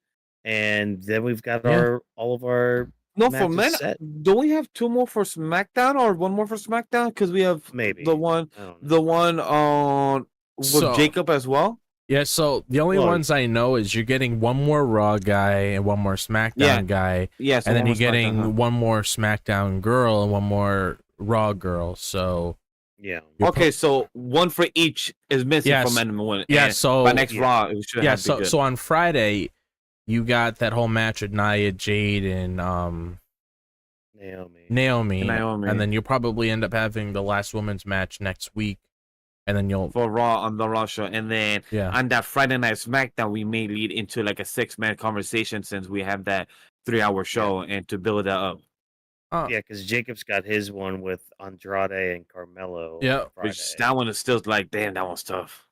and then we've got all of our for men. set. Do we have two more for SmackDown or one more for SmackDown? Because we have Maybe the one on with Jacob as well. Yeah, so the only Well, ones I know is you're getting one more Raw guy and one more SmackDown guy, Yeah, so and then one you're more SmackDown, getting huh? one more SmackDown girl and one more Raw girl. So yeah. you're Okay, so one for each is missing Yes. from Enemy One. Yeah, And so- by next Yeah. Raw, it should yeah, have to be good. so on Friday, you got that whole match with Nia, Jade, and Naomi, and then you'll probably end up having the last women's match next week, and then you'll for Raw on the Raw show, and then on that Friday night SmackDown, we may lead into like a 6-man conversation since we have that 3-hour show, and to build that up. Yeah, because Jacob's got his one with Andrade and Carmelo. Yeah. on Friday. Which that one is still like, damn, that one's tough.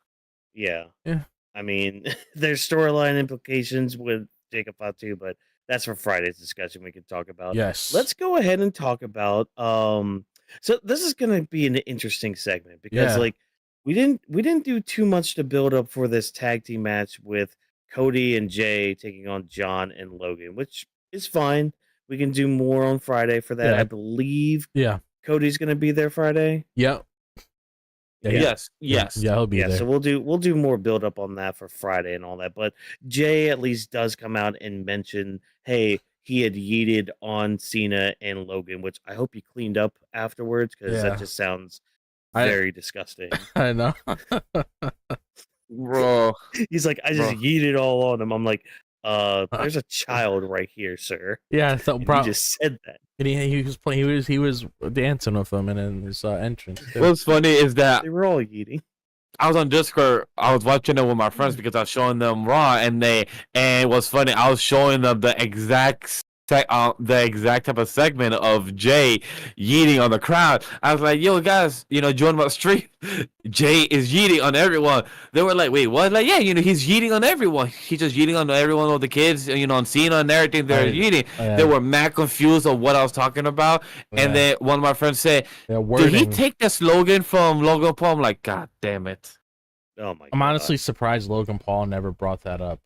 Yeah. Yeah. I mean, there's storyline implications with Jacob Fatu, but that's for Friday's discussion we can talk about. Yes. Let's go ahead and talk about so this is gonna be an interesting segment because Yeah. like we didn't do too much to build up for this tag team match with Cody and Jay taking on John and Logan, which is fine. We can do more on Friday for that. Yeah. I believe Yeah. Cody's gonna be there Friday. Yeah. Yes. Yeah, he'll be there. So we'll do more build up on that for Friday and all that. But Jay at least does come out and mention, hey, he had yeeted on Cena and Logan, which I hope he cleaned up afterwards because Yeah. that just sounds I- very disgusting. I know. Bro. He's like, I just Bro. yeeted all on him. I'm like, there's a child right here, sir. Yeah, so And you just said that. and he was playing. He was dancing with them in his entrance. too. What's funny is that They were all yeeting. I was on Discord. I was watching it with my friends because I was showing them Raw, and it was funny. I was showing them the exact type of segment of Jay yeeting on the crowd. I was like, "Yo, guys, join my stream. Jay is yeeting on everyone." They were like, "Wait, what?" Like, yeah, he's yeeting on everyone. He's just yeeting on everyone with the kids, on Cena and everything. They're yeeting. They were mad confused of what I was talking about. And then one of my friends said, "Did he take the slogan from Logan Paul?" I'm like, "God damn it." Oh my! I'm God. honestly surprised Logan Paul never brought that up.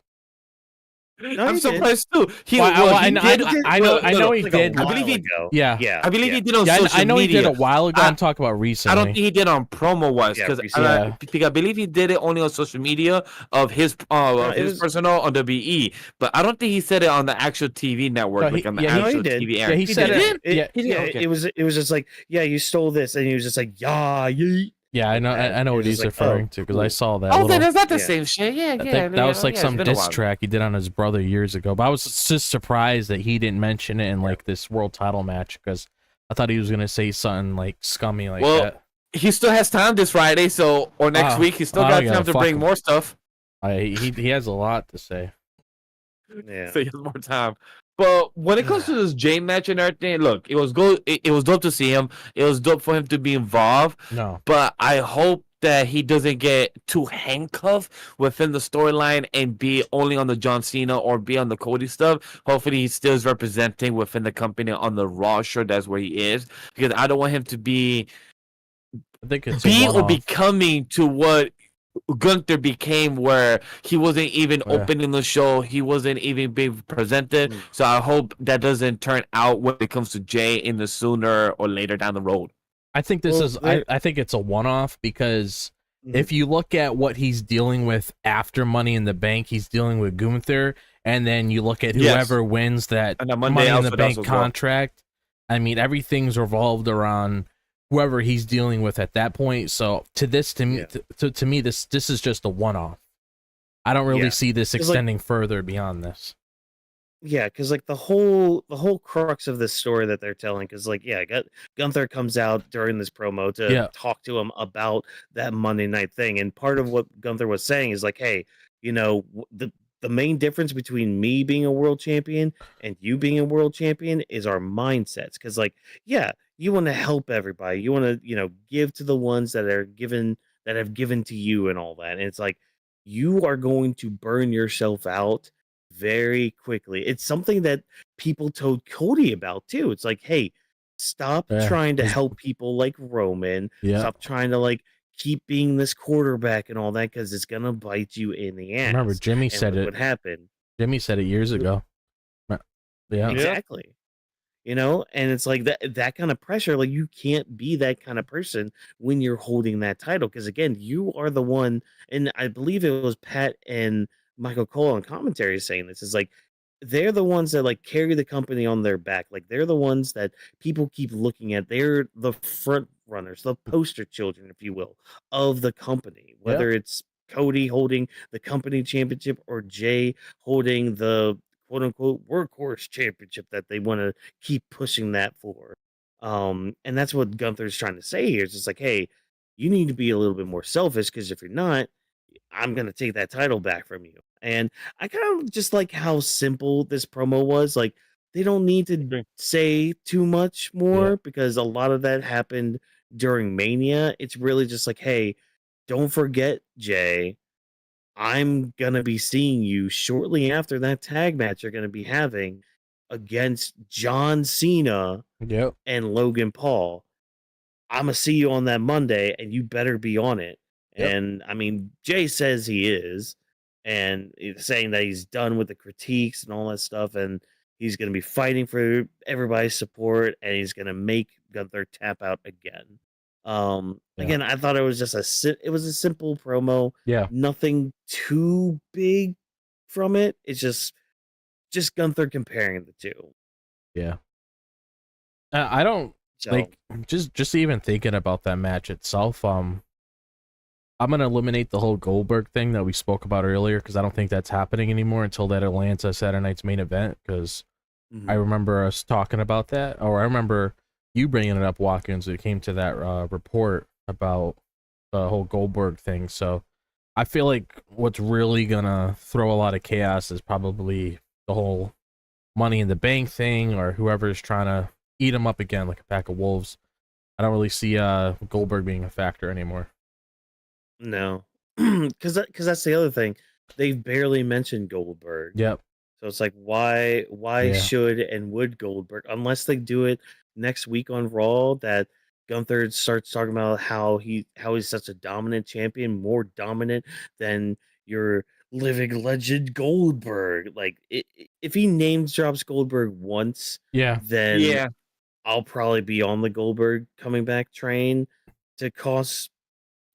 No, I'm he did. surprised too. I know he Like did. a I believe he- while ago. Yeah. I believe he did on Yeah, social I know media. he did a while ago. I'm talking about recently. I don't think he did on promo wise Yeah, because recently. I believe he did it only on social media of his it was- personal on WE, but I don't think he said it on the actual TV network, No, like on the yeah, he actual did. TV Yeah, area. he said did. it. Yeah, Okay. it was just like, yeah, you stole this, and he was just like, yeah, yeet. Yeah, I know. I know It what was he's like, referring oh, to because I cool. saw that. Oh, little, then is that the Yeah. same shit? Yeah, I think that was like yeah, some it's been a diss while. track he did on his brother years ago. But I was just surprised that he didn't mention it in like this world title match because I thought he was gonna say something like scummy like Well, that. He still has time this Friday, or next week. He still got yeah, time to fuck bring him. more stuff. He has a lot to say. Yeah. So he has more time. But when it comes to this Jay match and everything, look, it was it was dope to see him. It was dope for him to be involved. No. But I hope that he doesn't get too handcuffed within the storyline and be only on the John Cena or be on the Cody stuff. Hopefully he still is representing within the company on the Raw show. That's where he is. Because I don't want him to be I think it's being a or one-off. becoming to what Gunther became, where he wasn't even opening the show, he wasn't even being presented. So I hope that doesn't turn out when it comes to Jay in the sooner or later down the road. I think this Well, is. I think it's a one-off because Mhm. if you look at what he's dealing with after Money in the Bank, he's dealing with Gunther, and then you look at whoever wins that And on Monday Money in the outfit Bank also as well. contract. I mean, everything's revolved around whoever he's dealing with at that point. So to me, to me, this is just a one-off. I don't really Yeah. see this 'Cause, like- extending further beyond this. Yeah, because like the whole crux of this story that they're telling, because like Gunther comes out during this promo to talk to him about that Monday night thing, and part of what Gunther was saying is like, hey, the main difference between me being a world champion and you being a world champion is our mindsets, because like you want to help everybody, you want to give to the ones that have given to you and all that, and it's like you are going to burn yourself out very quickly. It's something that people told Cody about too. It's like, hey, stop trying to help people like Roman. Stop trying to like keep being this quarterback and all that, because it's gonna bite you in the ass. Remember, Jimmy said it. What happened? Jimmy said it years ago. Yeah, exactly. and it's like that kind of pressure. Like, you can't be that kind of person when you're holding that title, because again, you are the one. And I believe it was Pat and Michael Cole on commentary saying this is like, they're the ones that like carry the company on their back. Like, they're the ones that people keep looking at. They're the front runners, the poster children, if you will, of the company, whether it's Cody holding the company championship or Jay holding the quote unquote workhorse championship that they want to keep pushing that for. And that's what Gunther's trying to say here. It's just like, hey, you need to be a little bit more selfish, because if you're not, I'm gonna take that title back from you. And I kind of just like how simple this promo was. Like, they don't need to say too much more, because a lot of that happened during Mania. It's really just like, hey, don't forget, Jay, I'm gonna be seeing you shortly after that tag match you're gonna be having against John Cena Yep. and Logan Paul. I'm gonna see you on that Monday, and you better be on it. Yep. And I mean, Jay says he is, and he's saying that he's done with the critiques and all that stuff, and he's gonna be fighting for everybody's support, and he's gonna make Gunther tap out again. Again, I thought it was just it was a simple promo, Yeah. nothing too big from it. It's just Gunther comparing the two. Yeah. I don't So, like just even thinking about that match itself. I'm gonna eliminate the whole Goldberg thing that we spoke about earlier, because I don't think that's happening anymore until that Atlanta Saturday night's main event. Because I remember us talking about that, or I remember you bringing it up, Watkins. It came to that report about the whole Goldberg thing. So I feel like what's really gonna throw a lot of chaos is probably the whole Money in the Bank thing, or whoever's trying to eat him up again like a pack of wolves. I don't really see Goldberg being a factor anymore. No, because that's the other thing. They've barely mentioned Goldberg. Yep. So it's like, why Yeah. should and would Goldberg, unless they do it next week on Raw, that Gunther starts talking about how he's such a dominant champion, more dominant than your living legend Goldberg. Like, if he names drops Goldberg once, Yeah. then I'll probably be on the Goldberg coming back train to cost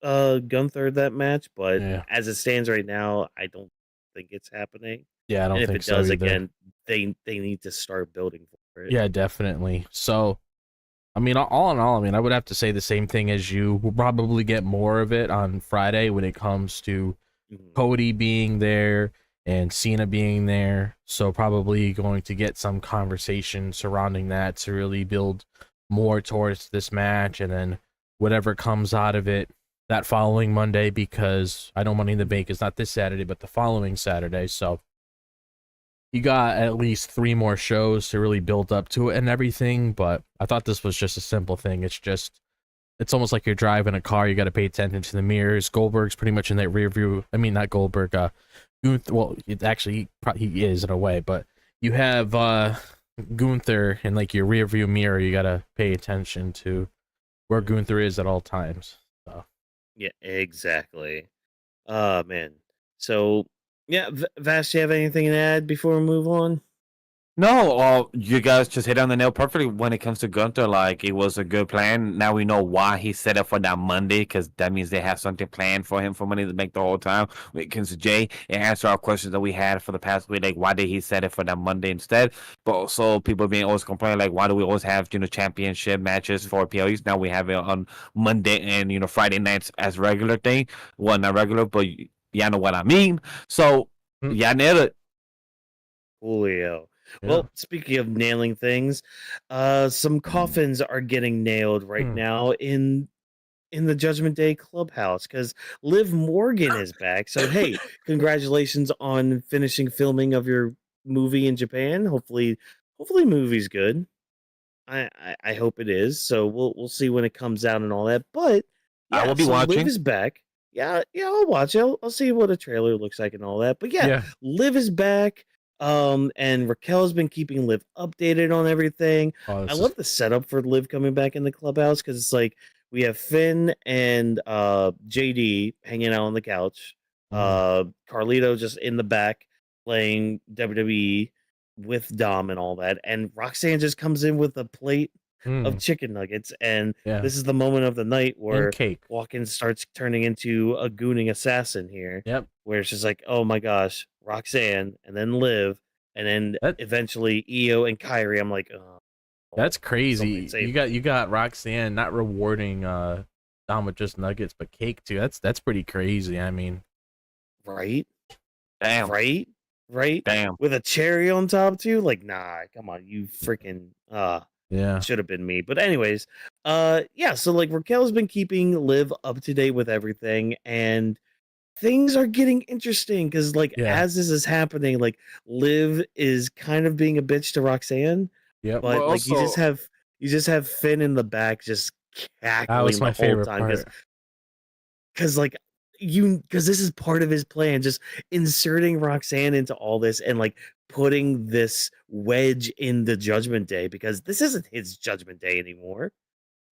Gunther that match. But Yeah. as it stands right now, I don't think it's happening. Yeah, I don't And if think it so does, either. again, they need to start building for it. Yeah, definitely. So, I mean, all in all, I mean, I would have to say the same thing as you. We'll probably get more of it on Friday when it comes to Cody being there and Cena being there. So probably going to get some conversation surrounding that to really build more towards this match, and then whatever comes out of it that following Monday, because I know Money in the Bank is not this Saturday, but the following Saturday. So you got at least 3 more shows to really build up to it and everything. But I thought this was just a simple thing. It's almost like you're driving a car. You got to pay attention to the mirrors. Goldberg's pretty much in that rear view. I mean, not Goldberg. Gunther, well, he is in a way, but you have Gunther in like your rear view mirror. You got to pay attention to where Gunther is at all times. So. Yeah, exactly. Man. So, yeah, Vash, do you have anything to add before we move on? No, you guys just hit on the nail perfectly when it comes to Gunther. Like, it was a good plan. Now we know why he set up for that Monday, because that means they have something planned for him for Money to Bank the whole time. When it comes to Jay, it answered our questions that we had for the past week, like why did he set it for that Monday instead? But also people being always complaining, like, why do we always have championship matches for PLEs? Now we have it on Monday and Friday nights as regular thing. Well, not regular, but y'all know what I mean. So y'all nailed it. Julio. Yeah. Well, speaking of nailing things, some coffins are getting nailed right now in the Judgment Day clubhouse, because Liv Morgan is back. So hey, congratulations on finishing filming of your movie in Japan. Hopefully movie's good. I hope it is. So we'll see when it comes out and all that. But yeah, I will be watching. Liv is back. Yeah, I'll watch it. I'll see what a trailer looks like and all that. But yeah. Liv is back. And Raquel's been keeping Liv updated on everything. I love the setup for Liv coming back in the clubhouse, because it's like we have Finn and JD hanging out on the couch. Carlito just in the back playing WWE. with Dom and all that, and Roxanne just comes in with a plate of chicken nuggets, and this is the moment of the night and where cake. Walken starts turning into a gooning assassin here. Yep. Where it's just like, oh my gosh, Roxanne, and then Liv, and then eventually Io and Kairi. I'm like, oh, that's crazy. somebody You got Roxanne not rewarding Dom with just nuggets, but cake too. That's pretty crazy. I mean, right? Damn. Right? Damn. With a cherry on top too? Like, nah, come on, you freaking yeah. should have been me. But anyways, yeah, so like Raquel's been keeping Liv up to date with everything, and things are getting interesting because like as this is happening, like Liv is kind of being a bitch to Roxanne. Yep. But Well, like you just have Finn in the back just That cackling was my the whole favorite time part. because like because this is part of his plan, just inserting Roxanne into all this and like putting this wedge in the Judgment Day, because this isn't his Judgment Day anymore.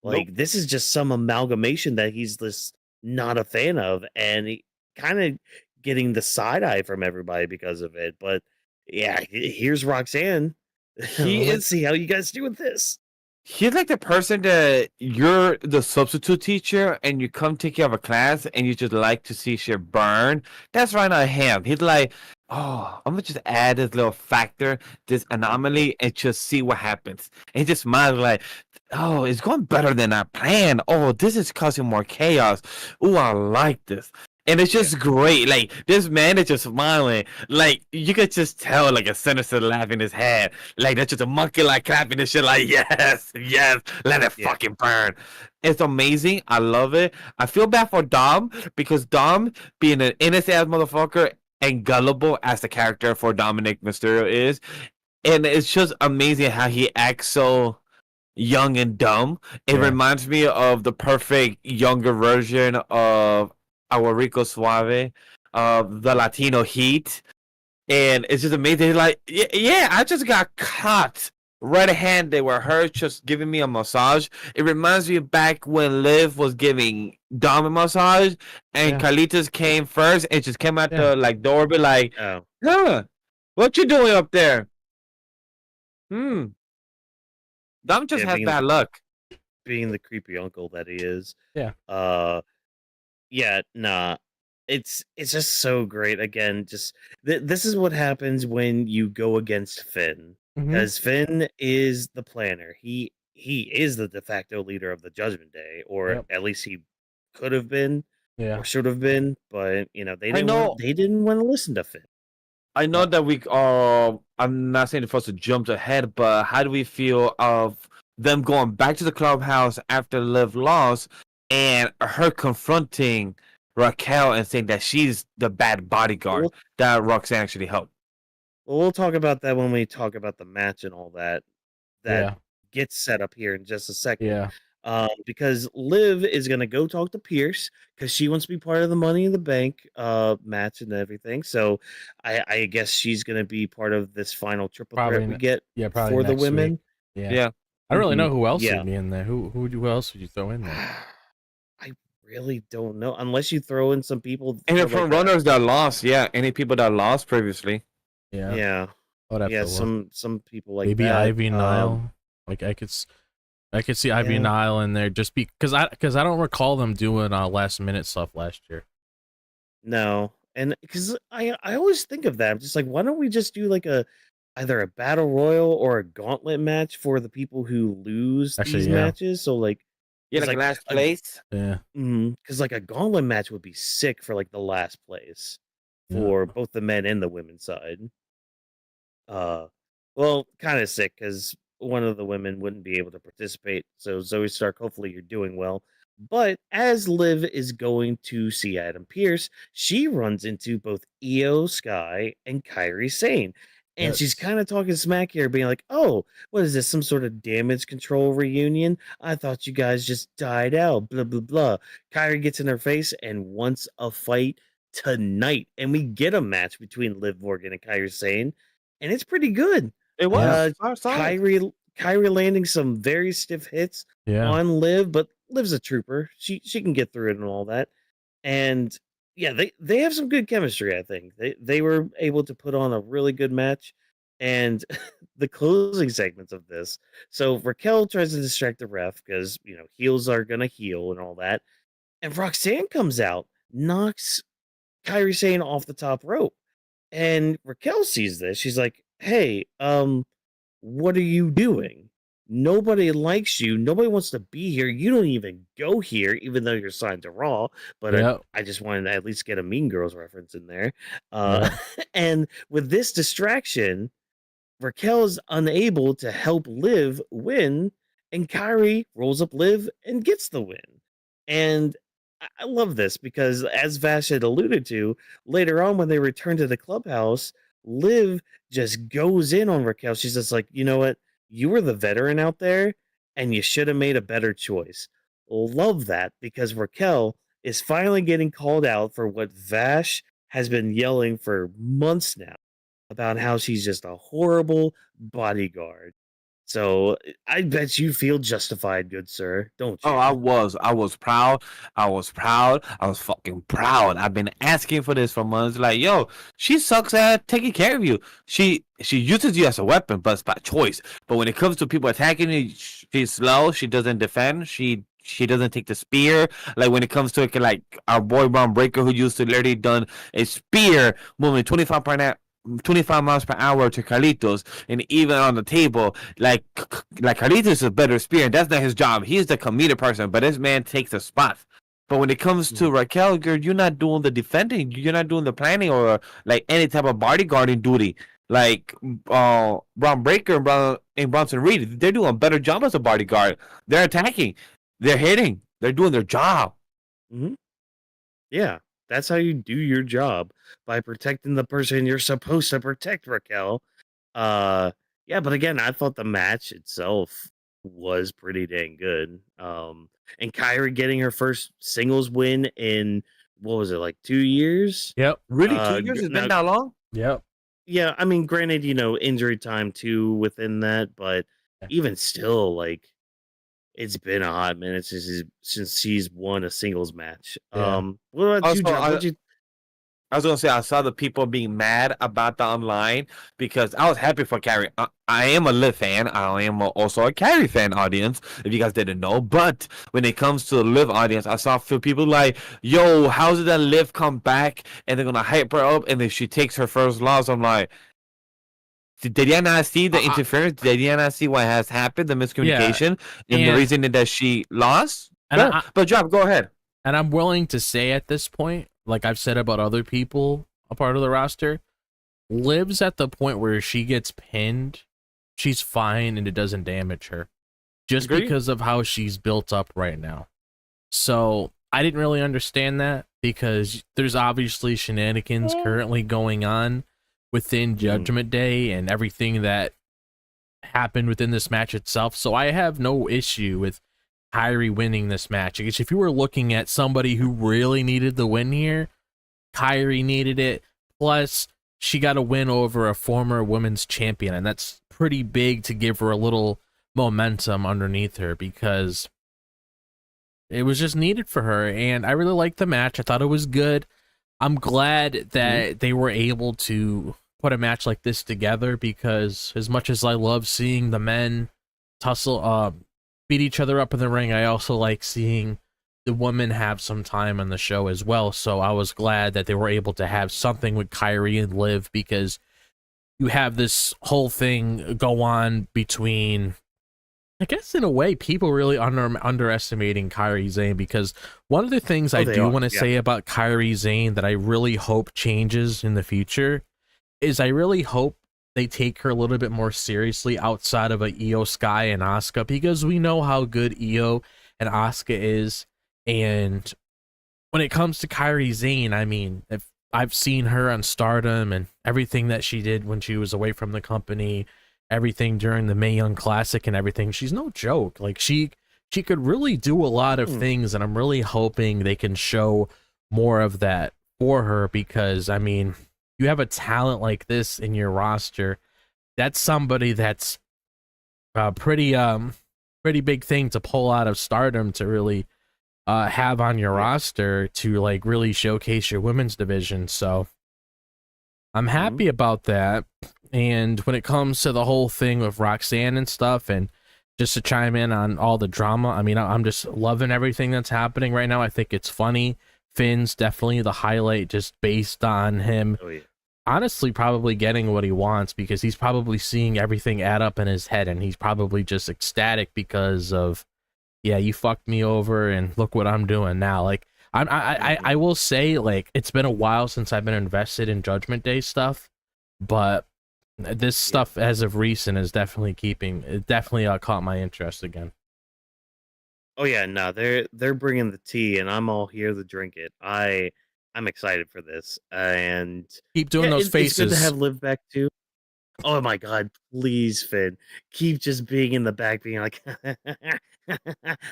Like Nope. this is just some amalgamation that he's just not a fan of, and he kind of getting the side eye from everybody because of it. But yeah, here's Roxanne. He Let's is see how you guys do with this. He's like the person that you're the substitute teacher and you come take care of a class and you just like to see shit burn. That's right on him. He's like, oh, I'm gonna just add this little factor, this anomaly, and just see what happens. And he just smiles like, oh, it's going better than I planned. Oh, this is causing more chaos. Oh, I like this. And it's just great. Like this man is just smiling. Like you could just tell, like a sinister laugh in his head. Like that's just a monkey like clapping and shit. Like yes, let it fucking burn. It's amazing. I love it. I feel bad for Dom because Dom, being an innocent ass motherfucker and gullible as the character for Dominic Mysterio is, and it's just amazing how he acts so young and dumb. It reminds me of the perfect younger version of our Rico Suave, the Latino Heat, and it's just amazing. He's like, yeah, I just got caught red-handed with her just giving me a massage. It reminds me back when Liv was giving Dom a massage, and Carlitos came first and just came out the like door, be like, huh, what you doing up there? Dom just has bad luck. Being the creepy uncle that he is. Yeah. Yeah, nah. It's just so great. Again, just this is what happens when you go against Finn. Because Finn is the planner. He is the de facto leader of the Judgment Day, or at least he could have been, or should have been. But you know, they didn't want to listen to Finn. I know that we I'm not saying it's supposed to jump ahead, but how do we feel of them going back to the clubhouse after Liv lost and her confronting Raquel and saying that she's the bad bodyguard that Roxanne actually helped? Well, we'll talk about that when we talk about the match and all that gets set up here in just a second. Because Liv is gonna go talk to Pierce because she wants to be part of the Money in the Bank match and everything. So I guess she's gonna be part of this final triple threat we get for the women. Week. Yeah. I don't really know who else would be in there. Who else would you throw in there? I really don't know, unless you throw in some people. And from runners that lost, any people that lost previously. Yeah. Some people like maybe that. Ivy Nile. Like I could see Ivy Nile in there just because I don't recall them doing last minute stuff last year. No, and because I always think of that. I'm just like, why don't we just do like either a battle royal or a gauntlet match for the people who lose these matches? So like, like last place. Because like a gauntlet match would be sick for like the last place for both the men and the women's side. Well, kind of sick because one of the women wouldn't be able to participate. So Zoe Stark, hopefully you're doing well. But as Liv is going to see Adam Pearce, she runs into both Io Sky and Kairi Sane. And she's kind of talking smack here, being like, oh, what is this? Some sort of damage control reunion? I thought you guys just died out. Blah, blah, blah. Kairi gets in her face and wants a fight tonight. And we get a match between Liv Morgan and Kairi Sane. And it's pretty good. It was. Kairi landing some very stiff hits on Liv, but Liv's a trooper. She can get through it and all that. And yeah, they have some good chemistry, I think. They were able to put on a really good match. And the closing segments of this. So Raquel tries to distract the ref because, heels are going to heal and all that. And Roxanne comes out, knocks Kairi Sane off the top rope. And Raquel sees this. She's like, hey, what are you doing? Nobody likes you. Nobody wants to be here. You don't even go here, even though you're signed to Raw. But I just wanted to at least get a Mean Girls reference in there. And with this distraction, Raquel is unable to help Liv win, and Kairi rolls up Liv and gets the win. And I love this because, as Vash had alluded to, later on when they return to the clubhouse, Liv just goes in on Raquel. She's just like, you know what? You were the veteran out there, and you should have made a better choice. Love that, because Raquel is finally getting called out for what Vash has been yelling for months now about how she's just a horrible bodyguard. So I bet you feel justified, good sir, don't you? Oh, I was proud. I was fucking proud. I've been asking for this for months. Like, yo, she sucks at taking care of you. She uses you as a weapon, but it's by choice. But when it comes to people attacking you, she's slow. She doesn't defend. She doesn't take the spear. Like when it comes to like our boy Braun Breaker, who used to literally done a spear moving 25 miles per hour to Carlitos, and even on the table, like Carlitos is a better spear, and that's not his job. He's the comedic person, but this man takes the spot. But when it comes to Raquel, you're not doing the defending, you're not doing the planning or like any type of bodyguarding duty. Like Braun Breaker and Bronson Reed, they're doing a better job as a bodyguard. They're attacking, they're hitting, they're doing their job. Yeah. That's how you do your job, by protecting the person you're supposed to protect, Raquel. But again, I thought the match itself was pretty dang good. And Kairi getting her first singles win in, what was it, like 2 years? Yep. Really, 2 years? It's been that long? Yep. Yeah, I mean, granted, injury time too within that, but even still, like, it's been a hot minute since she's won a singles match. Yeah. What about you, Also, John? I was gonna say I saw the people being mad about the online because I was happy for Kairi. I am a Liv fan. I am also a Kairi fan, audience, if you guys didn't know. But when it comes to the Liv audience, I saw a few people like, yo, how's it that Liv come back and they're gonna hype her up and then she takes her first loss? I'm like, did you not see the interference? Did you not see what has happened, the miscommunication, and the reason that she lost? But Job, go ahead. And I'm willing to say at this point, like I've said about other people a part of the roster, Liv's at the point where she gets pinned, she's fine and it doesn't damage her. Just because of how she's built up right now. So I didn't really understand that because there's obviously shenanigans currently going on within Judgment Day and everything that happened within this match itself. So I have no issue with Kairi winning this match. If you were looking at somebody who really needed the win here, Kairi needed it. Plus, she got a win over a former women's champion, and that's pretty big to give her a little momentum underneath her because it was just needed for her. And I really liked the match. I thought it was good. I'm glad that they were able to put a match like this together because as much as I love seeing the men tussle, beat each other up in the ring, I also like seeing the women have some time on the show as well. So I was glad that they were able to have something with Kairi and Liv because you have this whole thing go on between, I guess in a way, people really underestimating Kairi Sane because one of the things I do want to say about Kairi Sane that I really hope changes in the future is I really hope they take her a little bit more seriously outside of a Io Sky and Asuka because we know how good Io and Asuka is. And when it comes to Kairi Sane, I mean, if I've seen her on Stardom and everything that she did when she was away from the company, everything during the Mae Young Classic and everything, she's no joke. Like she could really do a lot of things, and I'm really hoping they can show more of that for her because, I mean, you have a talent like this in your roster, that's somebody that's a pretty big thing to pull out of Stardom to really have on your roster to like really showcase your women's division. So I'm happy about that. And when it comes to the whole thing with Roxanne and stuff, and just to chime in on all the drama, I mean, I'm just loving everything that's happening right now. I think it's funny. Finn's definitely the highlight, just based on him honestly probably getting what he wants, because he's probably seeing everything add up in his head, and he's probably just ecstatic because of, yeah, you fucked me over and look what I'm doing now. Like, I will say, like, it's been a while since I've been invested in Judgment Day stuff, but this stuff as of recent is definitely caught my interest again. Oh yeah, no, they're bringing the tea, and I'm all here to drink it. I'm excited for this, and Keep doing those faces. It's good to have Liv back too. Oh my god, please, Finn, keep just being in the back, being like,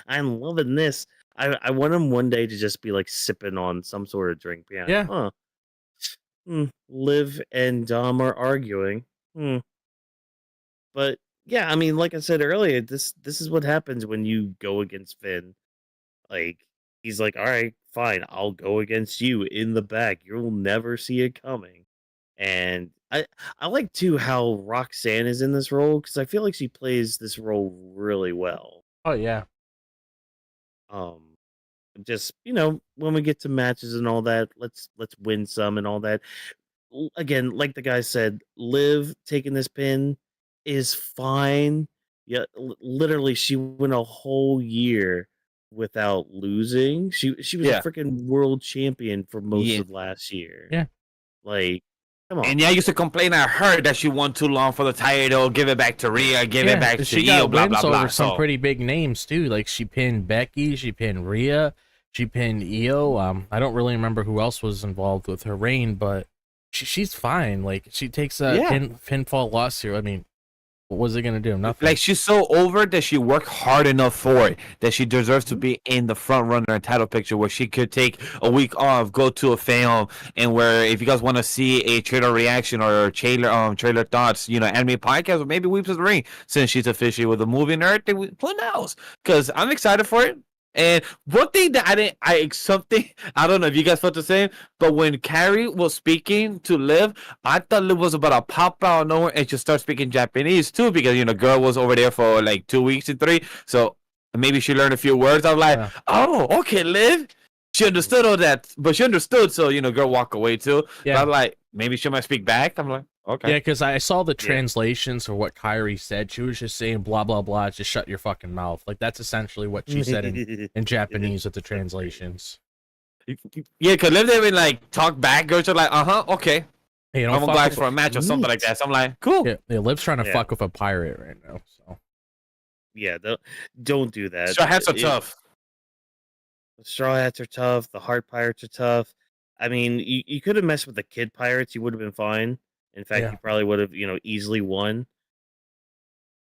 I'm loving this. I want him one day to just be like sipping on some sort of drink. Being like, huh. Liv and Dom are arguing. But yeah, I mean, like I said earlier, this is what happens when you go against Finn. Like, he's like, all right, fine, I'll go against you in the back. You'll never see it coming. And I like too how Roxanne is in this role, because I feel like she plays this role really well. Oh yeah. Just, when we get to matches and all that, let's win some and all that. Again, like the guy said, Liv taking this pin is fine. Yeah, literally, she went a whole year without losing. She was a freaking world champion for most of last year. Yeah, like, come on. And I used to complain at her that she won too long for the title. Give it back to Rhea. Give it back to she Io. got Blah wins blah blah. over some pretty big names too. Like, she pinned Becky, she pinned Rhea, she pinned Io. I don't really remember who else was involved with her reign, but she's fine. Like, she takes a pinfall loss here. I mean, what was it gonna do? Nothing. Like, she's so over that she worked hard enough for it, that she deserves to be in the front runner title picture, where she could take a week off, go to a film, and where, if you guys want to see a trailer reaction or trailer thoughts, anime podcast, or maybe Weebs of the Ring, since she's officially with the movie nerd, who knows? Because I'm excited for it. And one thing that I don't know if you guys felt the same, but when Kairi was speaking to Liv, I thought Liv was about to pop out of nowhere and just start speaking Japanese too, because girl was over there for like 2 weeks and 3, so maybe she learned a few words. I'm like, oh, okay, Liv. She understood all that, but she understood, so girl walk away too. Yeah. But I'm like, maybe she might speak back. I'm like, okay. Yeah, because I saw the translations for what Kairi said. She was just saying blah blah blah. Just shut your fucking mouth. Like, that's essentially what she said in Japanese with the translations. Yeah, because Liv didn't like talk back. Girls are like, okay. Hey, I'm gonna go for a match or something like that. So I'm like, cool. Yeah, Liv's trying to fuck with a pirate right now. So yeah, don't do that. Straw hats are tough. Straw hats are tough. The heart pirates are tough. I mean, you could have messed with the kid pirates. You would have been fine. In fact, you probably would have, easily won.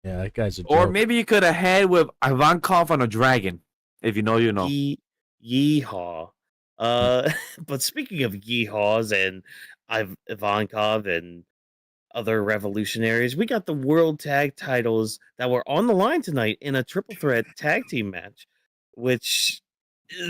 Yeah, that guy's a joke. Or maybe you could have had with Ivankov on a dragon. If you know, you know. Yeehaw. But speaking of yeehaws and Ivankov and other revolutionaries, we got the world tag titles that were on the line tonight in a triple threat tag team match, which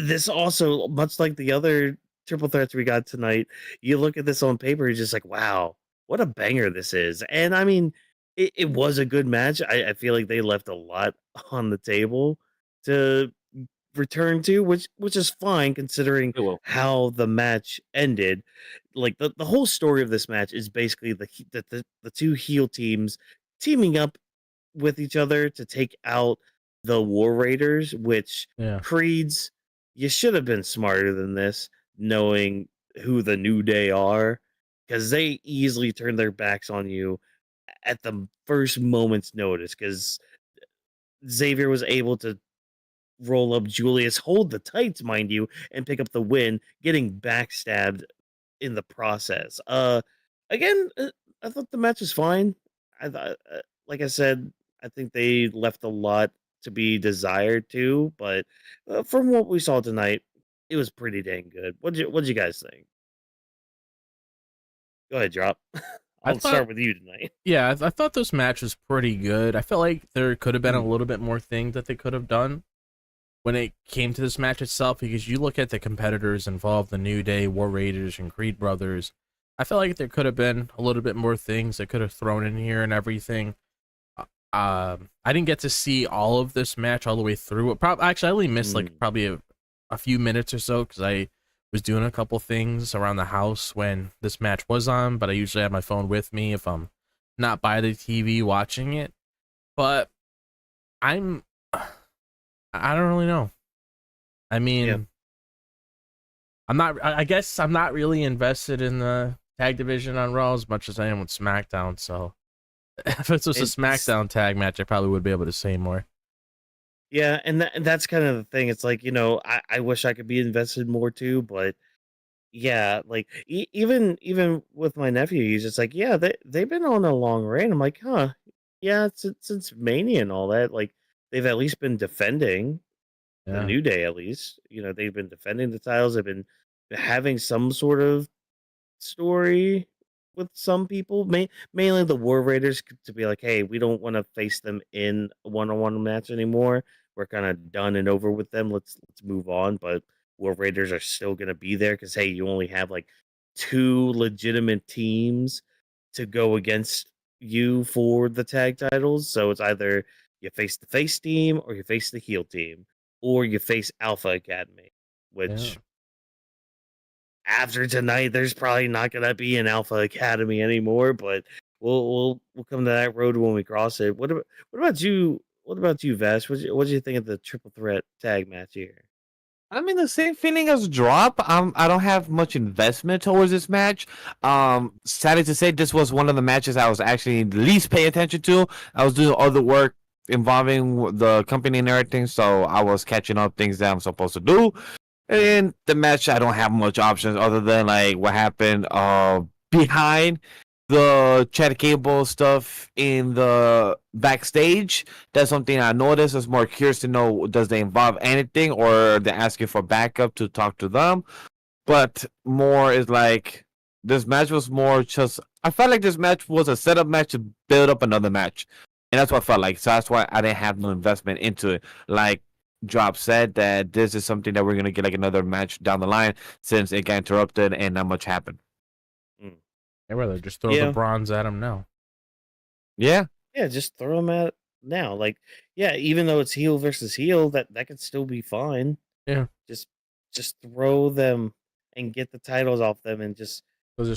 this also, much like the other triple threats we got tonight, you look at this on paper, you're just like, wow, what a banger this is. And I mean, it was a good match. I feel like they left a lot on the table to return to, which is fine considering how the match ended. Like, the whole story of this match is basically the two heel teams teaming up with each other to take out the War Raiders, which Creeds, you should have been smarter than this, knowing who the New Day are, because they easily turned their backs on you at the first moment's notice, because Xavier was able to roll up Julius, hold the tights, mind you, and pick up the win, getting backstabbed in the process. Again, I thought the match was fine. I thought, like I said, I think they left a lot to be desired too, but from what we saw tonight, it was pretty dang good. What'd you guys think? Go ahead, Drop. I'll start with you tonight. Yeah, I thought this match was pretty good. I felt like there could have been a little bit more thing that they could have done when it came to this match itself, because you look at the competitors involved, the New Day, War Raiders, and Creed Brothers, I feel like there could have been a little bit more things that could have thrown in here and everything. I didn't get to see all of this match all the way through. Actually, I only missed like probably a few minutes or so because I was doing a couple things around the house when this match was on. But I usually have my phone with me if I'm not by the TV watching it. But I don't really know. I mean, I guess I'm not really invested in the tag division on Raw as much as I am with SmackDown. So if it was a SmackDown tag match, I probably would be able to say more. Yeah, and that's kind of the thing. It's like, I wish I could be invested more too, but yeah, like even with my nephew, he's just like, yeah, they've been on a long reign. I'm like, huh, yeah, since Mania and all that, like they've at least been defending the New Day. At least they've been defending the titles. They've been having some sort of story with some people, mainly the War Raiders, to be like, hey, we don't want to face them in a one-on-one match anymore. We're kind of done and over with them. Let's move on. But War Raiders are still going to be there because, hey, you only have like 2 legitimate teams to go against you for the tag titles. So it's either you face the face team or you face the heel team or you face Alpha Academy, which after tonight, there's probably not gonna be an Alpha Academy anymore, but we'll come to that road when we cross it. What about you? What about you, Vash? What do you think of the triple threat tag match here? I mean, the same feeling as Drop. I don't have much investment towards this match. Sadly to say, this was one of the matches I was actually the least paying attention to. I was doing other work involving the company and everything, so I was catching up things that I'm supposed to do. And the match, I don't have much options other than like what happened behind the Chad Gable stuff in the backstage. That's something I noticed. I was more curious to know, does they involve anything or they're asking for backup to talk to them? But more is like this match was more just, I felt like this match was a setup match to build up another match. And that's what I felt like. So that's why I didn't have no investment into it. Like Drop said, that this is something that we're going to get like another match down the line since it got interrupted and not much happened. I'd rather just throw the bronze at him now. Yeah, just throw them at now. Like, even though it's heel versus heel, that could still be fine. Yeah, just throw them and get the titles off them and just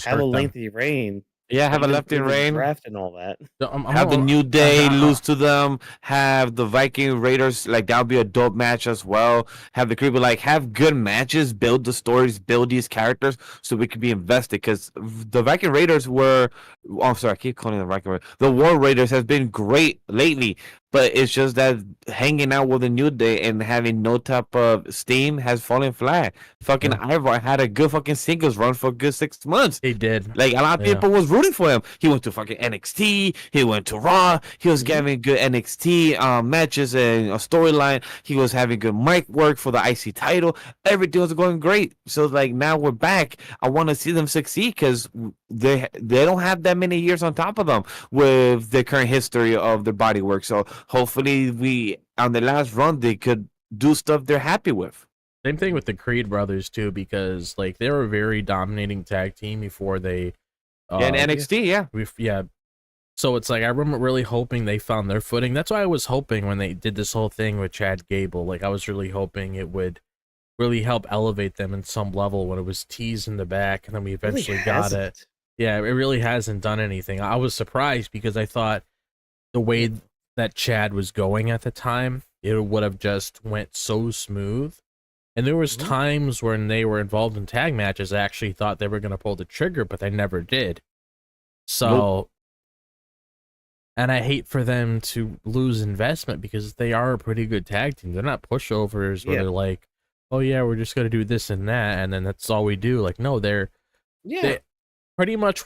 have a lengthy reign. Yeah, have a lengthy reign. Draft and all that. Have the New Day lose to them. Have the Viking Raiders, like, that would be a dope match as well. Have the Creeper, like, have good matches, build the stories, build these characters so we can be invested. Because the Viking Raiders were, I'm sorry, I keep calling them Viking Raiders. The War Raiders has been great lately. But it's just that hanging out with the New Day and having no type of steam has fallen flat. Fucking Ivar had a good fucking singles run for a good 6 months. He did. Like, a lot of people was rooting for him. He went to fucking NXT. He went to Raw. He was having good NXT matches and a storyline. He was having good mic work for the IC title. Everything was going great. So, like, now we're back. I want to see them succeed because they don't have that many years on top of them with the current history of their body work. So hopefully on the last run they could do stuff they're happy with. Same thing with the Creed brothers too, because like they were a very dominating tag team before they in NXT. So it's like I remember really hoping they found their footing. That's why I was hoping when they did this whole thing with Chad Gable, like I was really hoping it would really help elevate them in some level when it was teased in the back and then we eventually got it. Yeah, it really hasn't done anything. I was surprised because I thought the way that Chad was going at the time, it would have just went so smooth. And there was times when they were involved in tag matches, I actually thought they were going to pull the trigger, but they never did. So, and I hate for them to lose investment because they are a pretty good tag team. They're not pushovers where they're like, oh yeah, we're just going to do this and that, and then that's all we do. Like, no, they're pretty much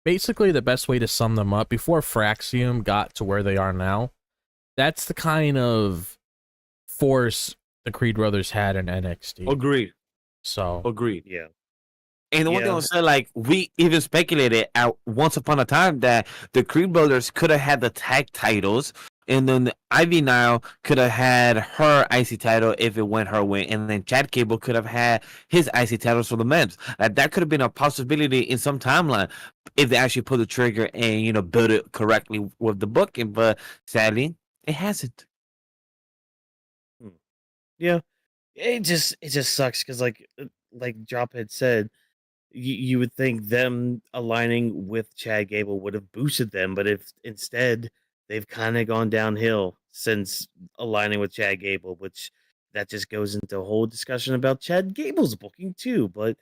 basically the best way to sum them up, before Fraxium got to where they are now, that's the kind of force the Creed brothers had in NXT. Agreed. Yeah. And the one thing I said, like, we even speculated at once upon a time that the Creed brothers could have had the tag titles And then Ivy Nile could have had her IC title if it went her way, and then Chad Gable could have had his IC titles for the men's. That could have been a possibility in some timeline if they actually pull the trigger and build it correctly with the booking. But sadly, it hasn't. Yeah, it just sucks because like Drop had said, you would think them aligning with Chad Gable would have boosted them, but if instead they've kind of gone downhill since aligning with Chad Gable, which that just goes into a whole discussion about Chad Gable's booking too. But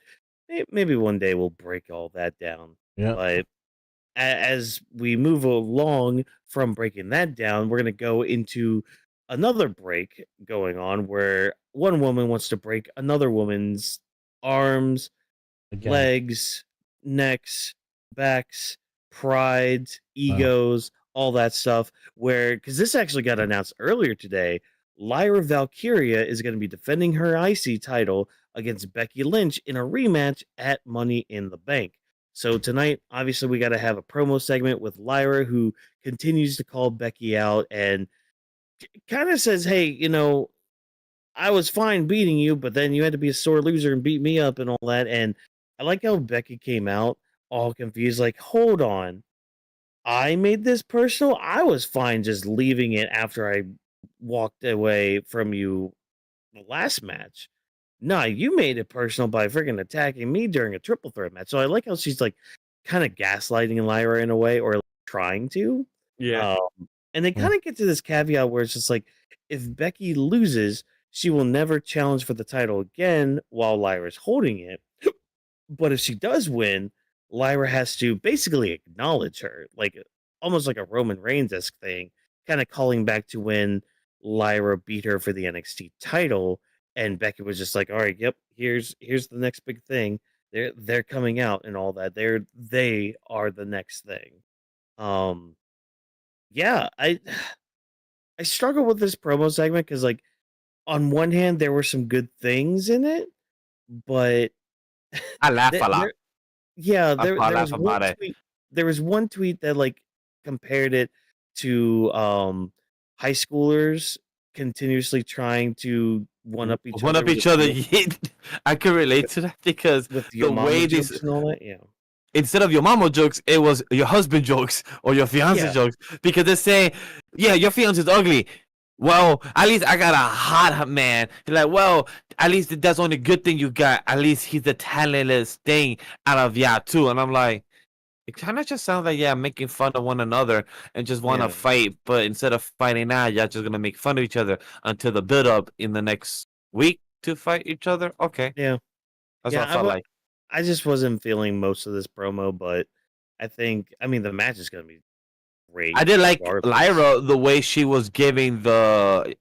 maybe one day we'll break all that down. Yeah. But as we move along from breaking that down, we're going to go into another break going on where one woman wants to break another woman's arms, Again. legs, necks, backs, prides, egos, all that stuff. Because this actually got announced earlier today, Lyra Valkyria is going to be defending her IC title against Becky Lynch in a rematch at Money in the Bank. So tonight, obviously, we got to have a promo segment with Lyra, who continues to call Becky out and kind of says, hey, I was fine beating you, but then you had to be a sore loser and beat me up and all that. And I like how Becky came out all confused, like, hold on. I made this personal? I was fine just leaving it after I walked away from you the last match. Nah, you made it personal by freaking attacking me during a triple threat match. So I like how she's like kind of gaslighting Lyra in a way, or like, trying to. Yeah. And they kind of get to this caveat where it's just like, if Becky loses, she will never challenge for the title again while Lyra's holding it. But if she does win, Lyra has to basically acknowledge her, like almost like a Roman Reigns-esque thing, kind of calling back to when Lyra beat her for the NXT title, and Becky was just like, "All right, yep, here's the next big thing. They're coming out and all that. They are the next thing." Yeah, I struggle with this promo segment because, like, on one hand, there were some good things in it, but I laugh a lot. yeah, I there laugh was about one it. tweet. There was one tweet that like compared it to high schoolers continuously trying to one up each One other up each other. I can relate to that because with the your mama way jokes this, and all that. Yeah, instead of your mama jokes, it was your husband jokes or your fiance Yeah. jokes, because they say, yeah, your fiance is ugly. Well, at least I got a hot man. You're like, well, at least that's the only good thing you got. At least he's the talentless thing out of y'all too. And I'm like, it kind of just sounds like, yeah, making fun of one another and just want to Yeah. fight. But instead of fighting now, y'all just going to make fun of each other until the build up in the next week to fight each other. Okay. yeah, That's what I felt like. I just wasn't feeling most of this promo, but I mean, the match is gonna be great. I did like regardless. Lyra, the way she was giving the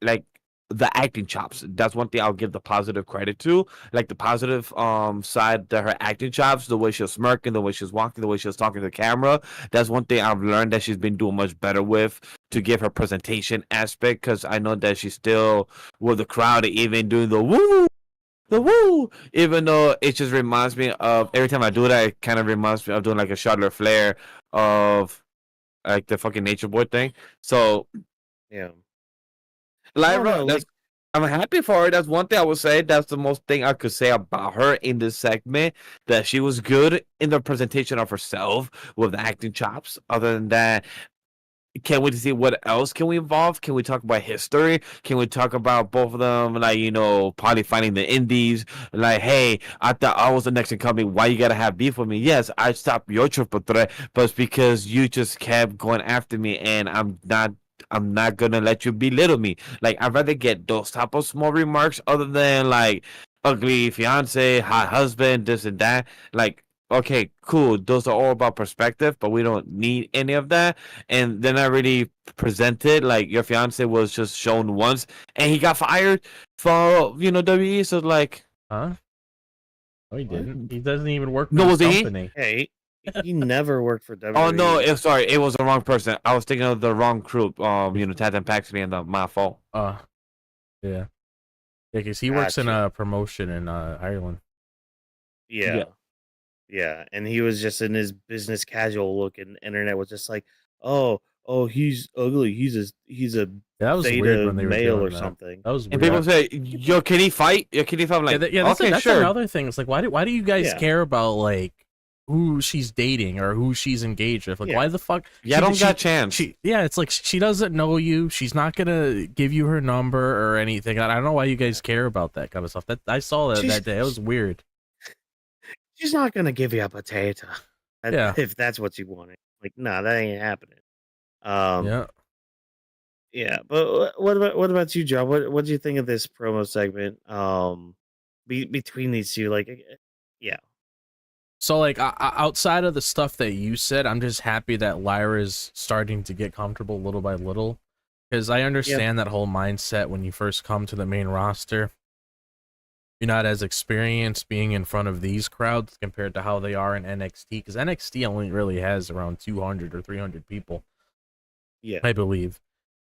acting chops. That's one thing I'll give the positive credit to. Like the positive side that her acting chops, the way she was smirking, the way she was walking, the way she was talking to the camera. That's one thing I've learned that she's been doing much better with to give her presentation aspect, because I know that she's still with the crowd, even doing the woo. The woo, even though it just reminds me of, every time I do that, it kind of reminds me of doing like a Charlotte Flair of like the fucking Nature Boy thing. So Yeah, Lyra, like, I'm happy for her. That's one thing I would say. That's the most thing I could say about her in this segment. That she was good in the presentation of herself with the acting chops. Other than that, can't wait to see what else can we involve. Can we talk about history? Can we talk about both of them, like, probably finding the indies? Like, hey, I thought I was the next in coming. Why you gotta have beef with me? Yes, I stopped your triple threat, but it's because you just kept going after me, and I'm not gonna let you belittle me. Like, I'd rather get those type of small remarks other than like ugly fiance, hot husband, this and that. Like, okay, cool. Those are all about perspective, but we don't need any of that. And then I really presented like your fiance was just shown once, and he got fired for WWE. So like, Huh? No, he didn't. He doesn't even work for No, the was he? company. hey, he never worked for WWE. Oh no, sorry, it was the wrong person. I was thinking of the wrong group. Tatum Paxley, and my fault. Yeah. Yeah, because he works in a promotion in Ireland. Yeah. Yeah, and he was just in his business casual look, and internet was just like, "Oh, oh, he's ugly. He's a That was weird theta when they were male doing or that. something. That was And weird. people say, "Yo, can he fight? Yo, can he fight?" I'm like, That's okay, that's sure. another thing. It's like, why do you guys Yeah. care about like who she's dating or who she's engaged with? Like, Yeah. why the fuck? Yeah, I don't got a chance. It's like she doesn't know you. She's not gonna give you her number or anything. I don't know why you guys care about that kind of stuff. That I saw that She's- that day. It was weird. She's not gonna give you a potato. Yeah. If that's what you wanted. Like, no, that ain't happening. Yeah. Yeah. But what about you, John? What do you think of this promo segment? Between these two, like, yeah, So like outside of the stuff that you said, I'm just happy that Lyra's starting to get comfortable little by little, because I understand that whole mindset when you first come to the main roster. You're not as experienced being in front of these crowds compared to how they are in NXT, because NXT only really has around 200 or 300 people, yeah, I believe.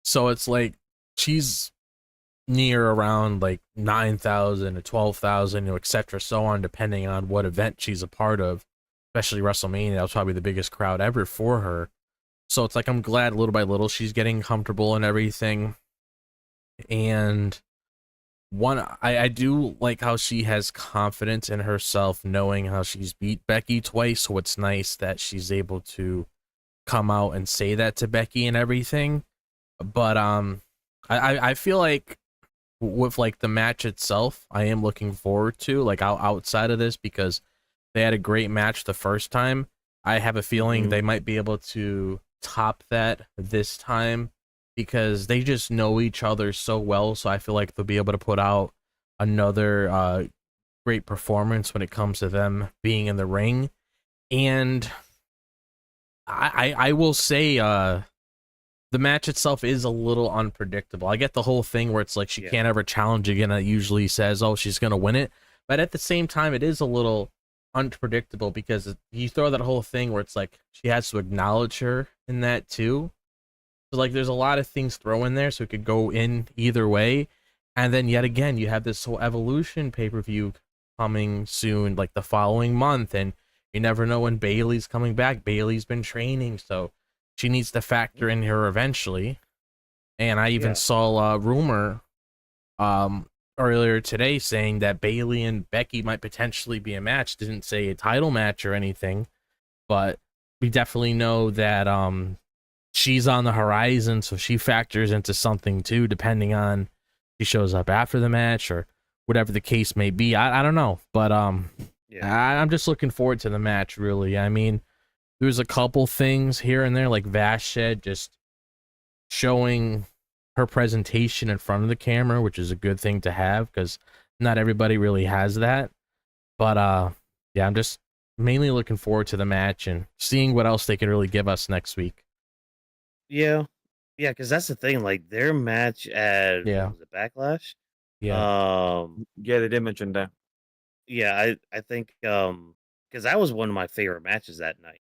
So it's like she's near around like 9,000 to 12,000, etc., so on, depending on what event she's a part of. Especially WrestleMania, that was probably the biggest crowd ever for her. So it's like I'm glad little by little she's getting comfortable and everything. And I do like how she has confidence in herself, knowing how she's beat Becky twice. So it's nice that she's able to come out and say that to Becky and everything. But I feel like with like the match itself, I am looking forward to like outside of this, because they had a great match the first time. I have a feeling they might be able to top that this time, because they just know each other so well. So I feel like they'll be able to put out another great performance when it comes to them being in the ring. And I will say the match itself is a little unpredictable. I get the whole thing where it's like she can't ever challenge again. It usually says, oh, she's going to win it. But at the same time, it is a little unpredictable, because you throw that whole thing where it's like she has to acknowledge her in that too. So like there's a lot of things thrown in there, so it could go in either way. And then yet again, you have this whole Evolution pay-per-view coming soon, like the following month, and you never know when Bayley's coming back. Bayley's been training, so she needs to factor in her eventually. And I even saw a rumor earlier today saying that Bayley and Becky might potentially be a match. Didn't say a title match or anything, but we definitely know that she's on the horizon, so she factors into something too, depending on if she shows up after the match or whatever the case may be. I don't know, but I'm just looking forward to the match, really. I mean, there's a couple things here and there, like Vash said, just showing her presentation in front of the camera, which is a good thing to have, because not everybody really has that. But I'm just mainly looking forward to the match and seeing what else they can really give us next week. Yeah, because that's the thing. Like their match at what was it, Backlash? Yeah, they did mention that. Yeah, I think because that was one of my favorite matches that night.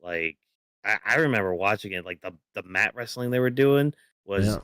Like I remember watching it. Like the mat wrestling they were doing was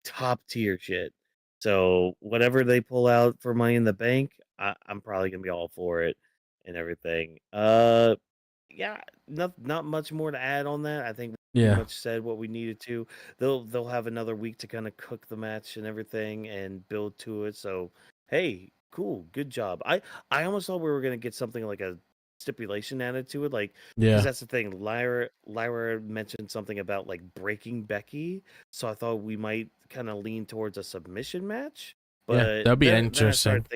top tier shit. So whatever they pull out for Money in the Bank, I'm probably gonna be all for it and everything. Yeah, not much more to add on that. I think we pretty much said what we needed to. They'll have another week to kind of cook the match and everything and build to it. So hey, cool, good job. I almost thought we were gonna get something like a stipulation added to it, like because that's the thing. Lyra mentioned something about like breaking Becky, so I thought we might kind of lean towards a submission match. But that'd be then I interesting. started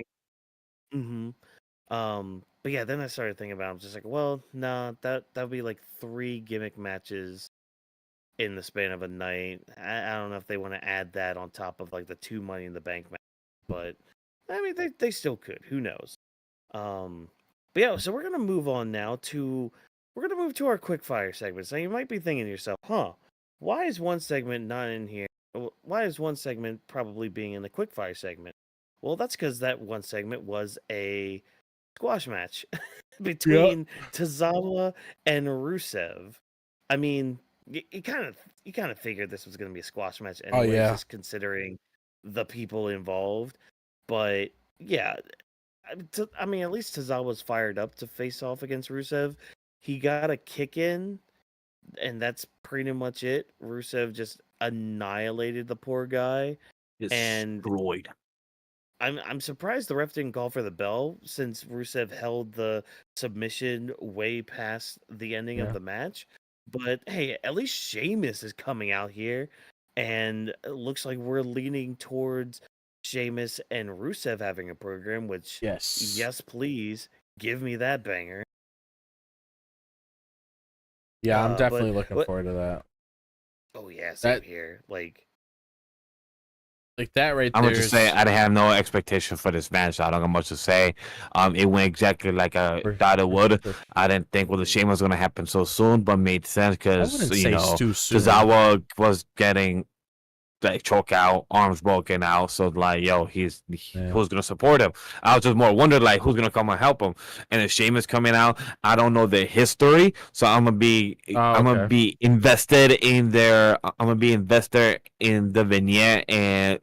thinking, but yeah, then I started thinking about it. I'm just like, well, no, that would be like 3 gimmick matches in the span of a night. I don't know if they want to add that on top of like the 2 Money in the Bank match, but I mean they still could. Who knows? But yeah, so we're gonna move on now to our quickfire segments. Now you might be thinking to yourself, huh? Why is one segment not in here? Why is one segment probably being in the quickfire segment? Well, that's because that one segment was a squash match between Tozawa and Rusev. I mean, you kind of figured this was going to be a squash match anyway, just considering the people involved. But yeah, I mean, at least Tozawa's fired up to face off against Rusev. He got a kick in, that's pretty much it. Rusev just annihilated the poor guy, and Destroyed. I'm surprised the ref didn't call for the bell, since Rusev held the submission way past the ending of Yeah. the match. But hey, at least Sheamus is coming out here, and it looks like we're leaning towards Sheamus and Rusev having a program, which, yes, please, give me that banger. Yeah, I'm definitely But looking forward to that. oh yeah, same That here. like that right I'm there gonna just say is I have no expectation for this match. I don't have much to say. It went exactly like I for, thought it would. for I didn't think the shame was gonna happen so soon, but made sense I because wouldn't say it's too soon. Tozawa was getting like choke out, arms broken out. So like, yo, who's gonna support him? I was just more wondering like who's gonna come and help him. And if Sheamus coming out, I don't know the history, so I'm gonna be invested in their. I'm gonna be invested in the vignette and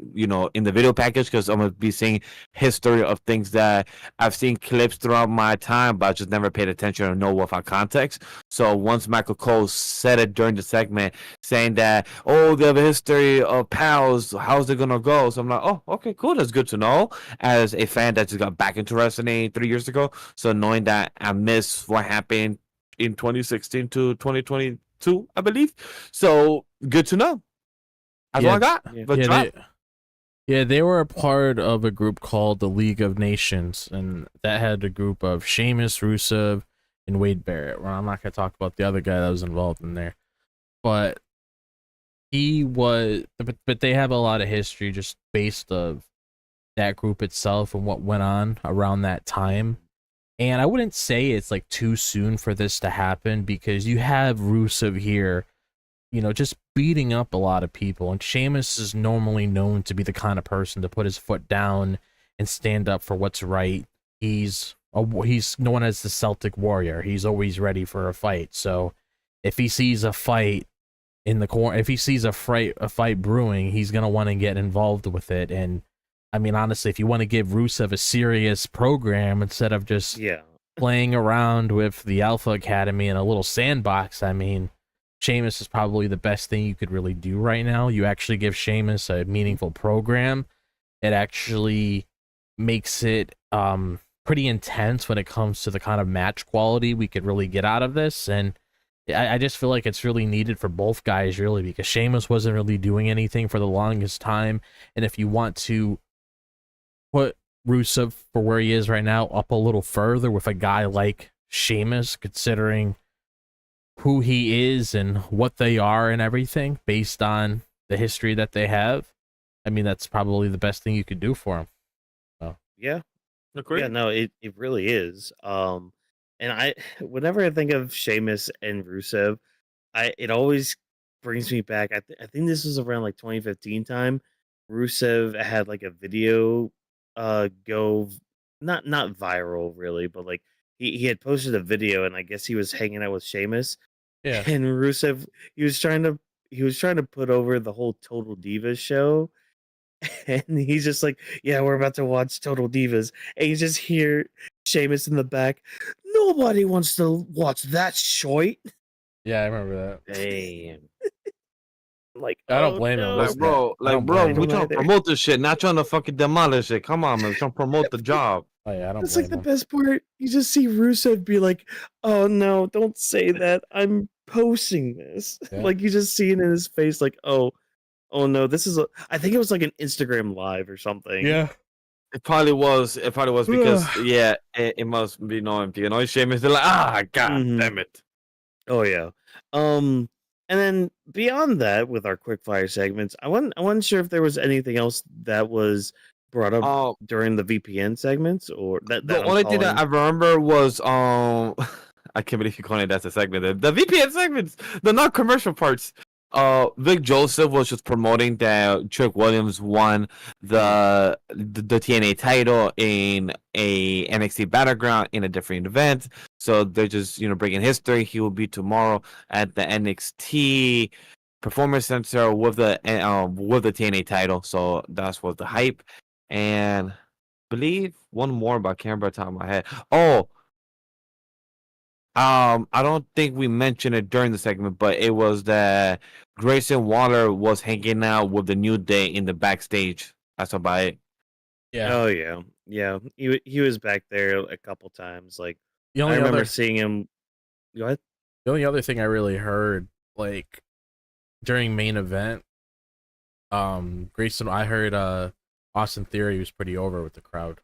in the video package because I'm gonna be seeing history of things that I've seen clips throughout my time, but I just never paid attention or know without context. So once Michael Cole said it during the segment, saying that they have a history of pals, how's it gonna go? So I'm like, oh, okay, cool, that's good to know as a fan that just got back into wrestling 3 years ago. So knowing that I missed what happened in 2016 to 2022, I believe, so good to know. That's all I got. They were a part of a group called the League of Nations, and that had a group of Sheamus, Rusev, and Wade Barrett. Well, I'm not gonna talk about the other guy that was involved in there, but but they have a lot of history just based of that group itself and what went on around that time. And I wouldn't say it's like too soon for this to happen because you have Rusev here, just beating up a lot of people. And Sheamus is normally known to be the kind of person to put his foot down and stand up for what's right. He's known as the Celtic Warrior. He's always ready for a fight. So if he sees a fight in the corner, if he sees a fight brewing, he's gonna want to get involved with it. And I mean, honestly, if you want to give Rusev a serious program instead of just playing around with the Alpha Academy in a little sandbox, I mean, Sheamus is probably the best thing you could really do right now. You actually give Sheamus a meaningful program. It actually makes it pretty intense when it comes to the kind of match quality we could really get out of this. And I just feel like it's really needed for both guys, really, because Sheamus wasn't really doing anything for the longest time. And if you want to put Rusev for where he is right now up a little further with a guy like Sheamus, considering who he is and what they are and everything based on the history that they have, I mean, that's probably the best thing you could do for him. So. Yeah. Agreed. Yeah, no, it really is. And whenever I think of Sheamus and Rusev, it always brings me back. I think this was around like 2015 time. Rusev had like a video go not viral really, but like he had posted a video, and I guess he was hanging out with Sheamus. Yeah. And Rusev, he was trying to put over the whole Total Divas show. And he's just like, yeah, we're about to watch Total Divas. And you just hear Sheamus in the back. Nobody wants to watch that short. Yeah, I remember that. Damn. Like, I don't blame him. Like, bro, we trying to promote this shit, not trying to fucking demolish it. Come on, man. We're trying to promote the job. Oh, yeah, I don't That's blame like the him. best part. You just see Rusev be like, oh, no, don't say that. I'm posting this. Yeah. Like, you just see it in his face, like, oh, no, this is I think it was like an Instagram live or something. Yeah. It probably was because it must be knowing people. Sheamus, they're like, god damn it. Oh yeah. And then beyond that, with our quickfire segments, I wasn't sure if there was anything else that was brought up during the VPN segments, or that the only thing that I remember was I can't believe you calling it that's a segment. The VPN segments, the non-commercial parts. Vic Joseph was just promoting that Trick Williams won the TNA title in a NXT Battleground in a different event. So they're just bringing history. He will be tomorrow at the NXT Performance Center with the TNA title. So that's what the hype. And I believe one more, but I can't remember the top of my head. Oh, I don't think we mentioned it during the segment, but it was that Grayson Waller was hanging out with the New Day in the backstage. That's about it. Yeah. Oh yeah. He was back there a couple times. Like The I only remember other seeing him. What? the only other thing I really heard, like during main event, Grayson, I heard Austin Theory was pretty over with the crowd.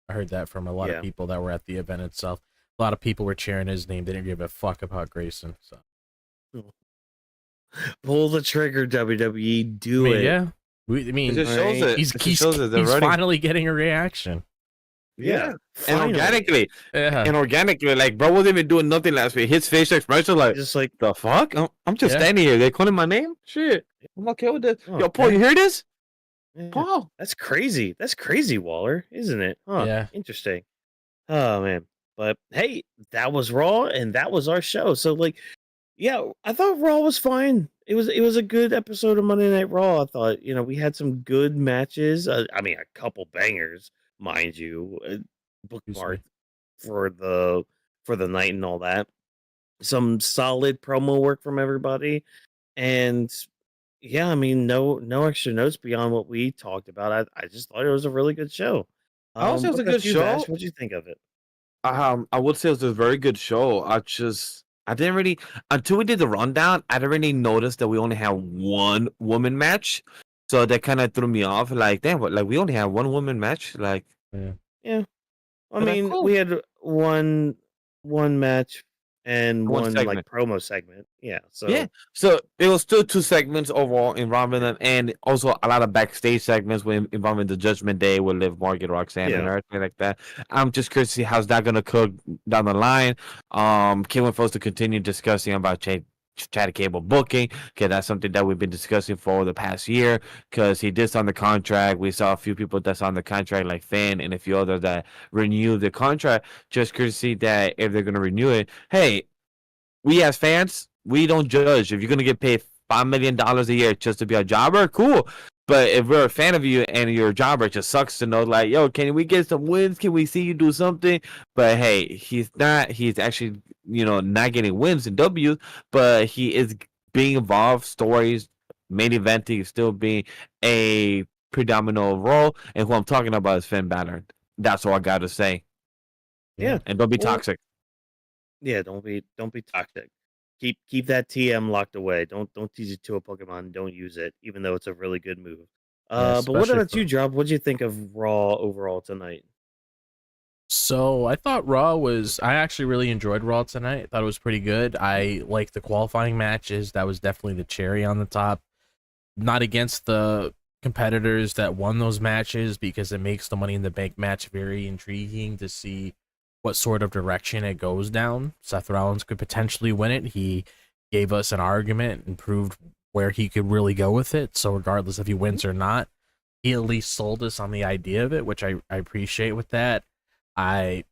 I heard that from a lot of Yeah. people that were at the event itself. A lot of people were cheering his name. They didn't give a fuck about Grayson. So Pull the trigger, WWE. I Do mean, it. yeah. I It mean, just Alright. shows it. he's It just shows that they're he's ready. finally getting a reaction. Yeah. And Finally. organically, Yeah. like bro wasn't even doing nothing last week. His facial expression, like Just like the fuck. I'm just Yeah. standing here. They calling my name. Shit, I'm okay with this. Oh, Yo, Paul, you man. hear this? yeah. Paul. That's crazy. That's crazy, Waller, isn't it? Huh. Yeah. Interesting. Oh man. But hey, that was Raw and that was our show. So like, yeah, I thought Raw was fine. It was a good episode of Monday Night Raw. I thought, we had some good matches. I mean, a couple bangers, mind you, bookmarked for the night and all that. Some solid promo work from everybody. And yeah, I mean, no extra notes beyond what we talked about. I just thought it was a really good show. I would say it was What a about good you, Vash? show. What'd you think of it? I would say it was a very good show. I didn't really until we did the rundown. I didn't really notice that we only had one woman match, so that kind of threw me off. Like, damn, what? Like we only had one woman match. Like, Yeah. I But, mean, cool. we had one match and One one segment. promo segment. Yeah. So yeah. So it was still two segments overall involving them, and also a lot of backstage segments involving the Judgment Day with Liv Morgan, Roxanne, and Yeah. everything like that. I'm just curious to see how's that gonna cook down the line. Can't wait for us to continue discussing about Chad Gable booking, because that's something that we've been discussing for the past year, because he did sign the contract. We saw a few people that signed the contract, like Finn and a few others that renewed the contract. Just curious to see that if they're going to renew it. Hey, we as fans, we don't judge. If you're going to get paid $5 million a year just to be a jobber, cool. But if we're a fan of you and you're a jobber, it just sucks to know, like, yo, can we get some wins? Can we see you do something? But hey, he's not. He's actually, not getting wins and W's, but he is being involved, stories, main eventing, still being a predominant role. And who I'm talking about is Finn Balor. That's all I got to say. yeah. And don't be Well, toxic. Yeah, don't be toxic. Keep that TM locked away. Don't tease it to a Pokemon. Don't use it, even though it's a really good move. But what especially about you, for- Job? What'd you think of Raw overall tonight? So I thought I actually really enjoyed Raw tonight. I thought it was pretty good. I liked the qualifying matches. That was definitely the cherry on the top. Not against the competitors that won those matches, because it makes the Money in the Bank match very intriguing to see what sort of direction it goes down. Seth Rollins could potentially win it. He gave us an argument and proved where he could really go with it. So regardless if he wins or not, he at least sold us on the idea of it, which I appreciate with that. I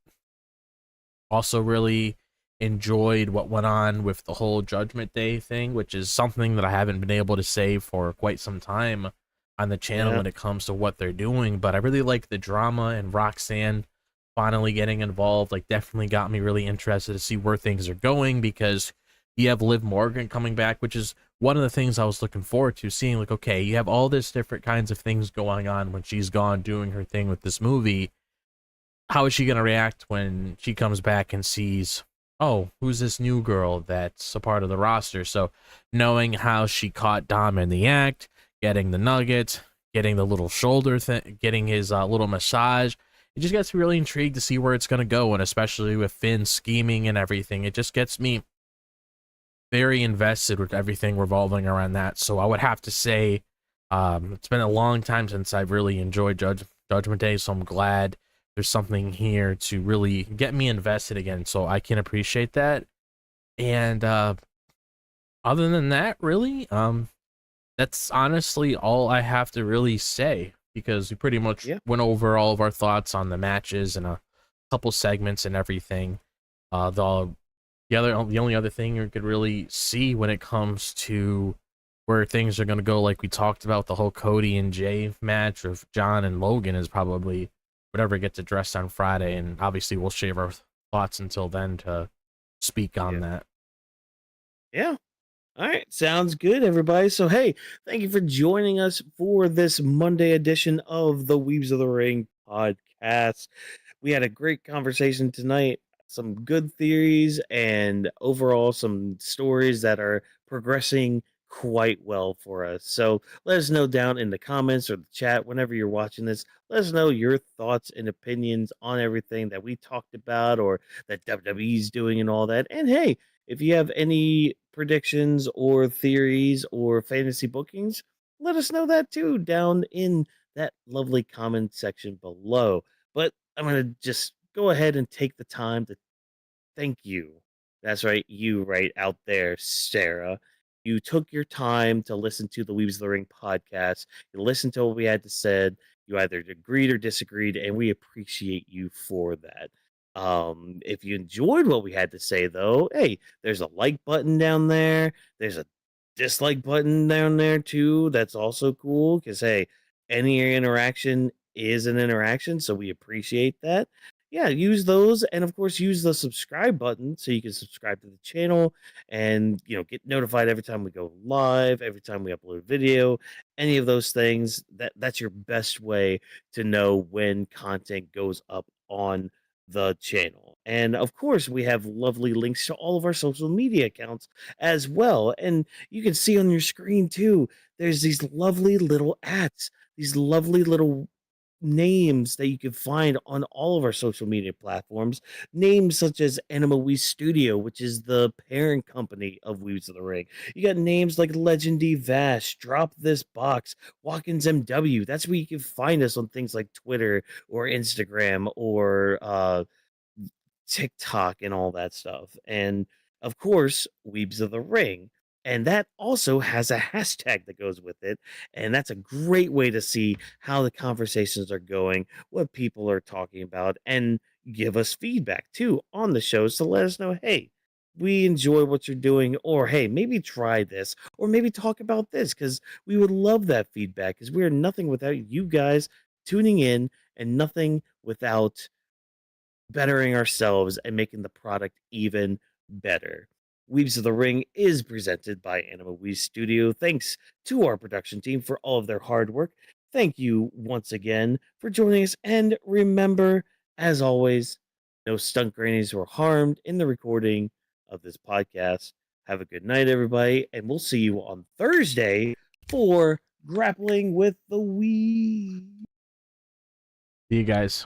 also really enjoyed what went on with the whole Judgment Day thing, which is something that I haven't been able to say for quite some time on the channel when it comes to what they're doing. But I really like the drama, and Roxanne finally getting involved, like, definitely got me really interested to see where things are going, because you have Liv Morgan coming back, which is one of the things I was looking forward to seeing. Like, okay, you have all this different kinds of things going on when she's gone doing her thing with this movie. How is she going to react when she comes back and sees, oh, who's this new girl that's a part of the roster? So knowing how she caught Dom in the act, getting the nugget, getting the little shoulder thing, getting his little massage, it just gets me really intrigued to see where it's going to go. And especially with Finn scheming and everything, it just gets me very invested with everything revolving around that. So I would have to say it's been a long time since I've really enjoyed Judgment Day, so I'm glad there's something here to really get me invested again, so I can appreciate that. And other than that, really, that's honestly all I have to really say, because we pretty much went over all of our thoughts on the matches and a couple segments and everything. The only other thing you could really see when it comes to where things are going to go, like we talked about, the whole Cody and Jay match with John and Logan, is probably whatever gets addressed on Friday, and obviously we'll shave our thoughts until then to speak on that. Yeah. All right, sounds good, everybody. So, hey, thank you for joining us for this Monday edition of the Weebs of the Ring podcast. We had a great conversation tonight, some good theories, and overall some stories that are progressing quite well for us. So, let us know down in the comments or the chat whenever you're watching this. Let us know your thoughts and opinions on everything that we talked about or that WWE's doing and all that. And hey, if you have any predictions or theories or fantasy bookings, let us know that too down in that lovely comment section below. But I'm going to just go ahead and take the time to thank you. That's right, you right out there, Sarah. You took your time to listen to the Weebs of the Ring podcast. You listened to what we had to said. You either agreed or disagreed, and we appreciate you for that. If you enjoyed what we had to say, though, hey, there's a like button down there. There's a dislike button down there too. That's also cool because hey, any interaction is an interaction, so we appreciate that. Yeah, use those, and of course use the subscribe button so you can subscribe to the channel and get notified every time we go live, every time we upload video, any of those things. That's your best way to know when content goes up on the channel. And of course we have lovely links to all of our social media accounts as well, and you can see on your screen too, there's these lovely little ats, these lovely little names that you can find on all of our social media platforms. Names such as Anima We Studio, which is the parent company of Weebs of the Ring. You got names like Legendy Vash, Drop This Box, Watkins MW. That's where you can find us on things like Twitter or Instagram or TikTok and all that stuff. And of course, Weebs of the Ring. And that also has a hashtag that goes with it. And that's a great way to see how the conversations are going, what people are talking about, and give us feedback too on the shows to let us know, hey, we enjoy what you're doing, or hey, maybe try this, or maybe talk about this, because we would love that feedback because we are nothing without you guys tuning in and nothing without bettering ourselves and making the product even better. Weebs of the Ring is presented by Anima We Studio. Thanks to our production team for all of their hard work. Thank you once again for joining us. And remember, as always, no stunt grannies were harmed in the recording of this podcast. Have a good night, everybody, and we'll see you on Thursday for Grappling with the Weeb. See you guys.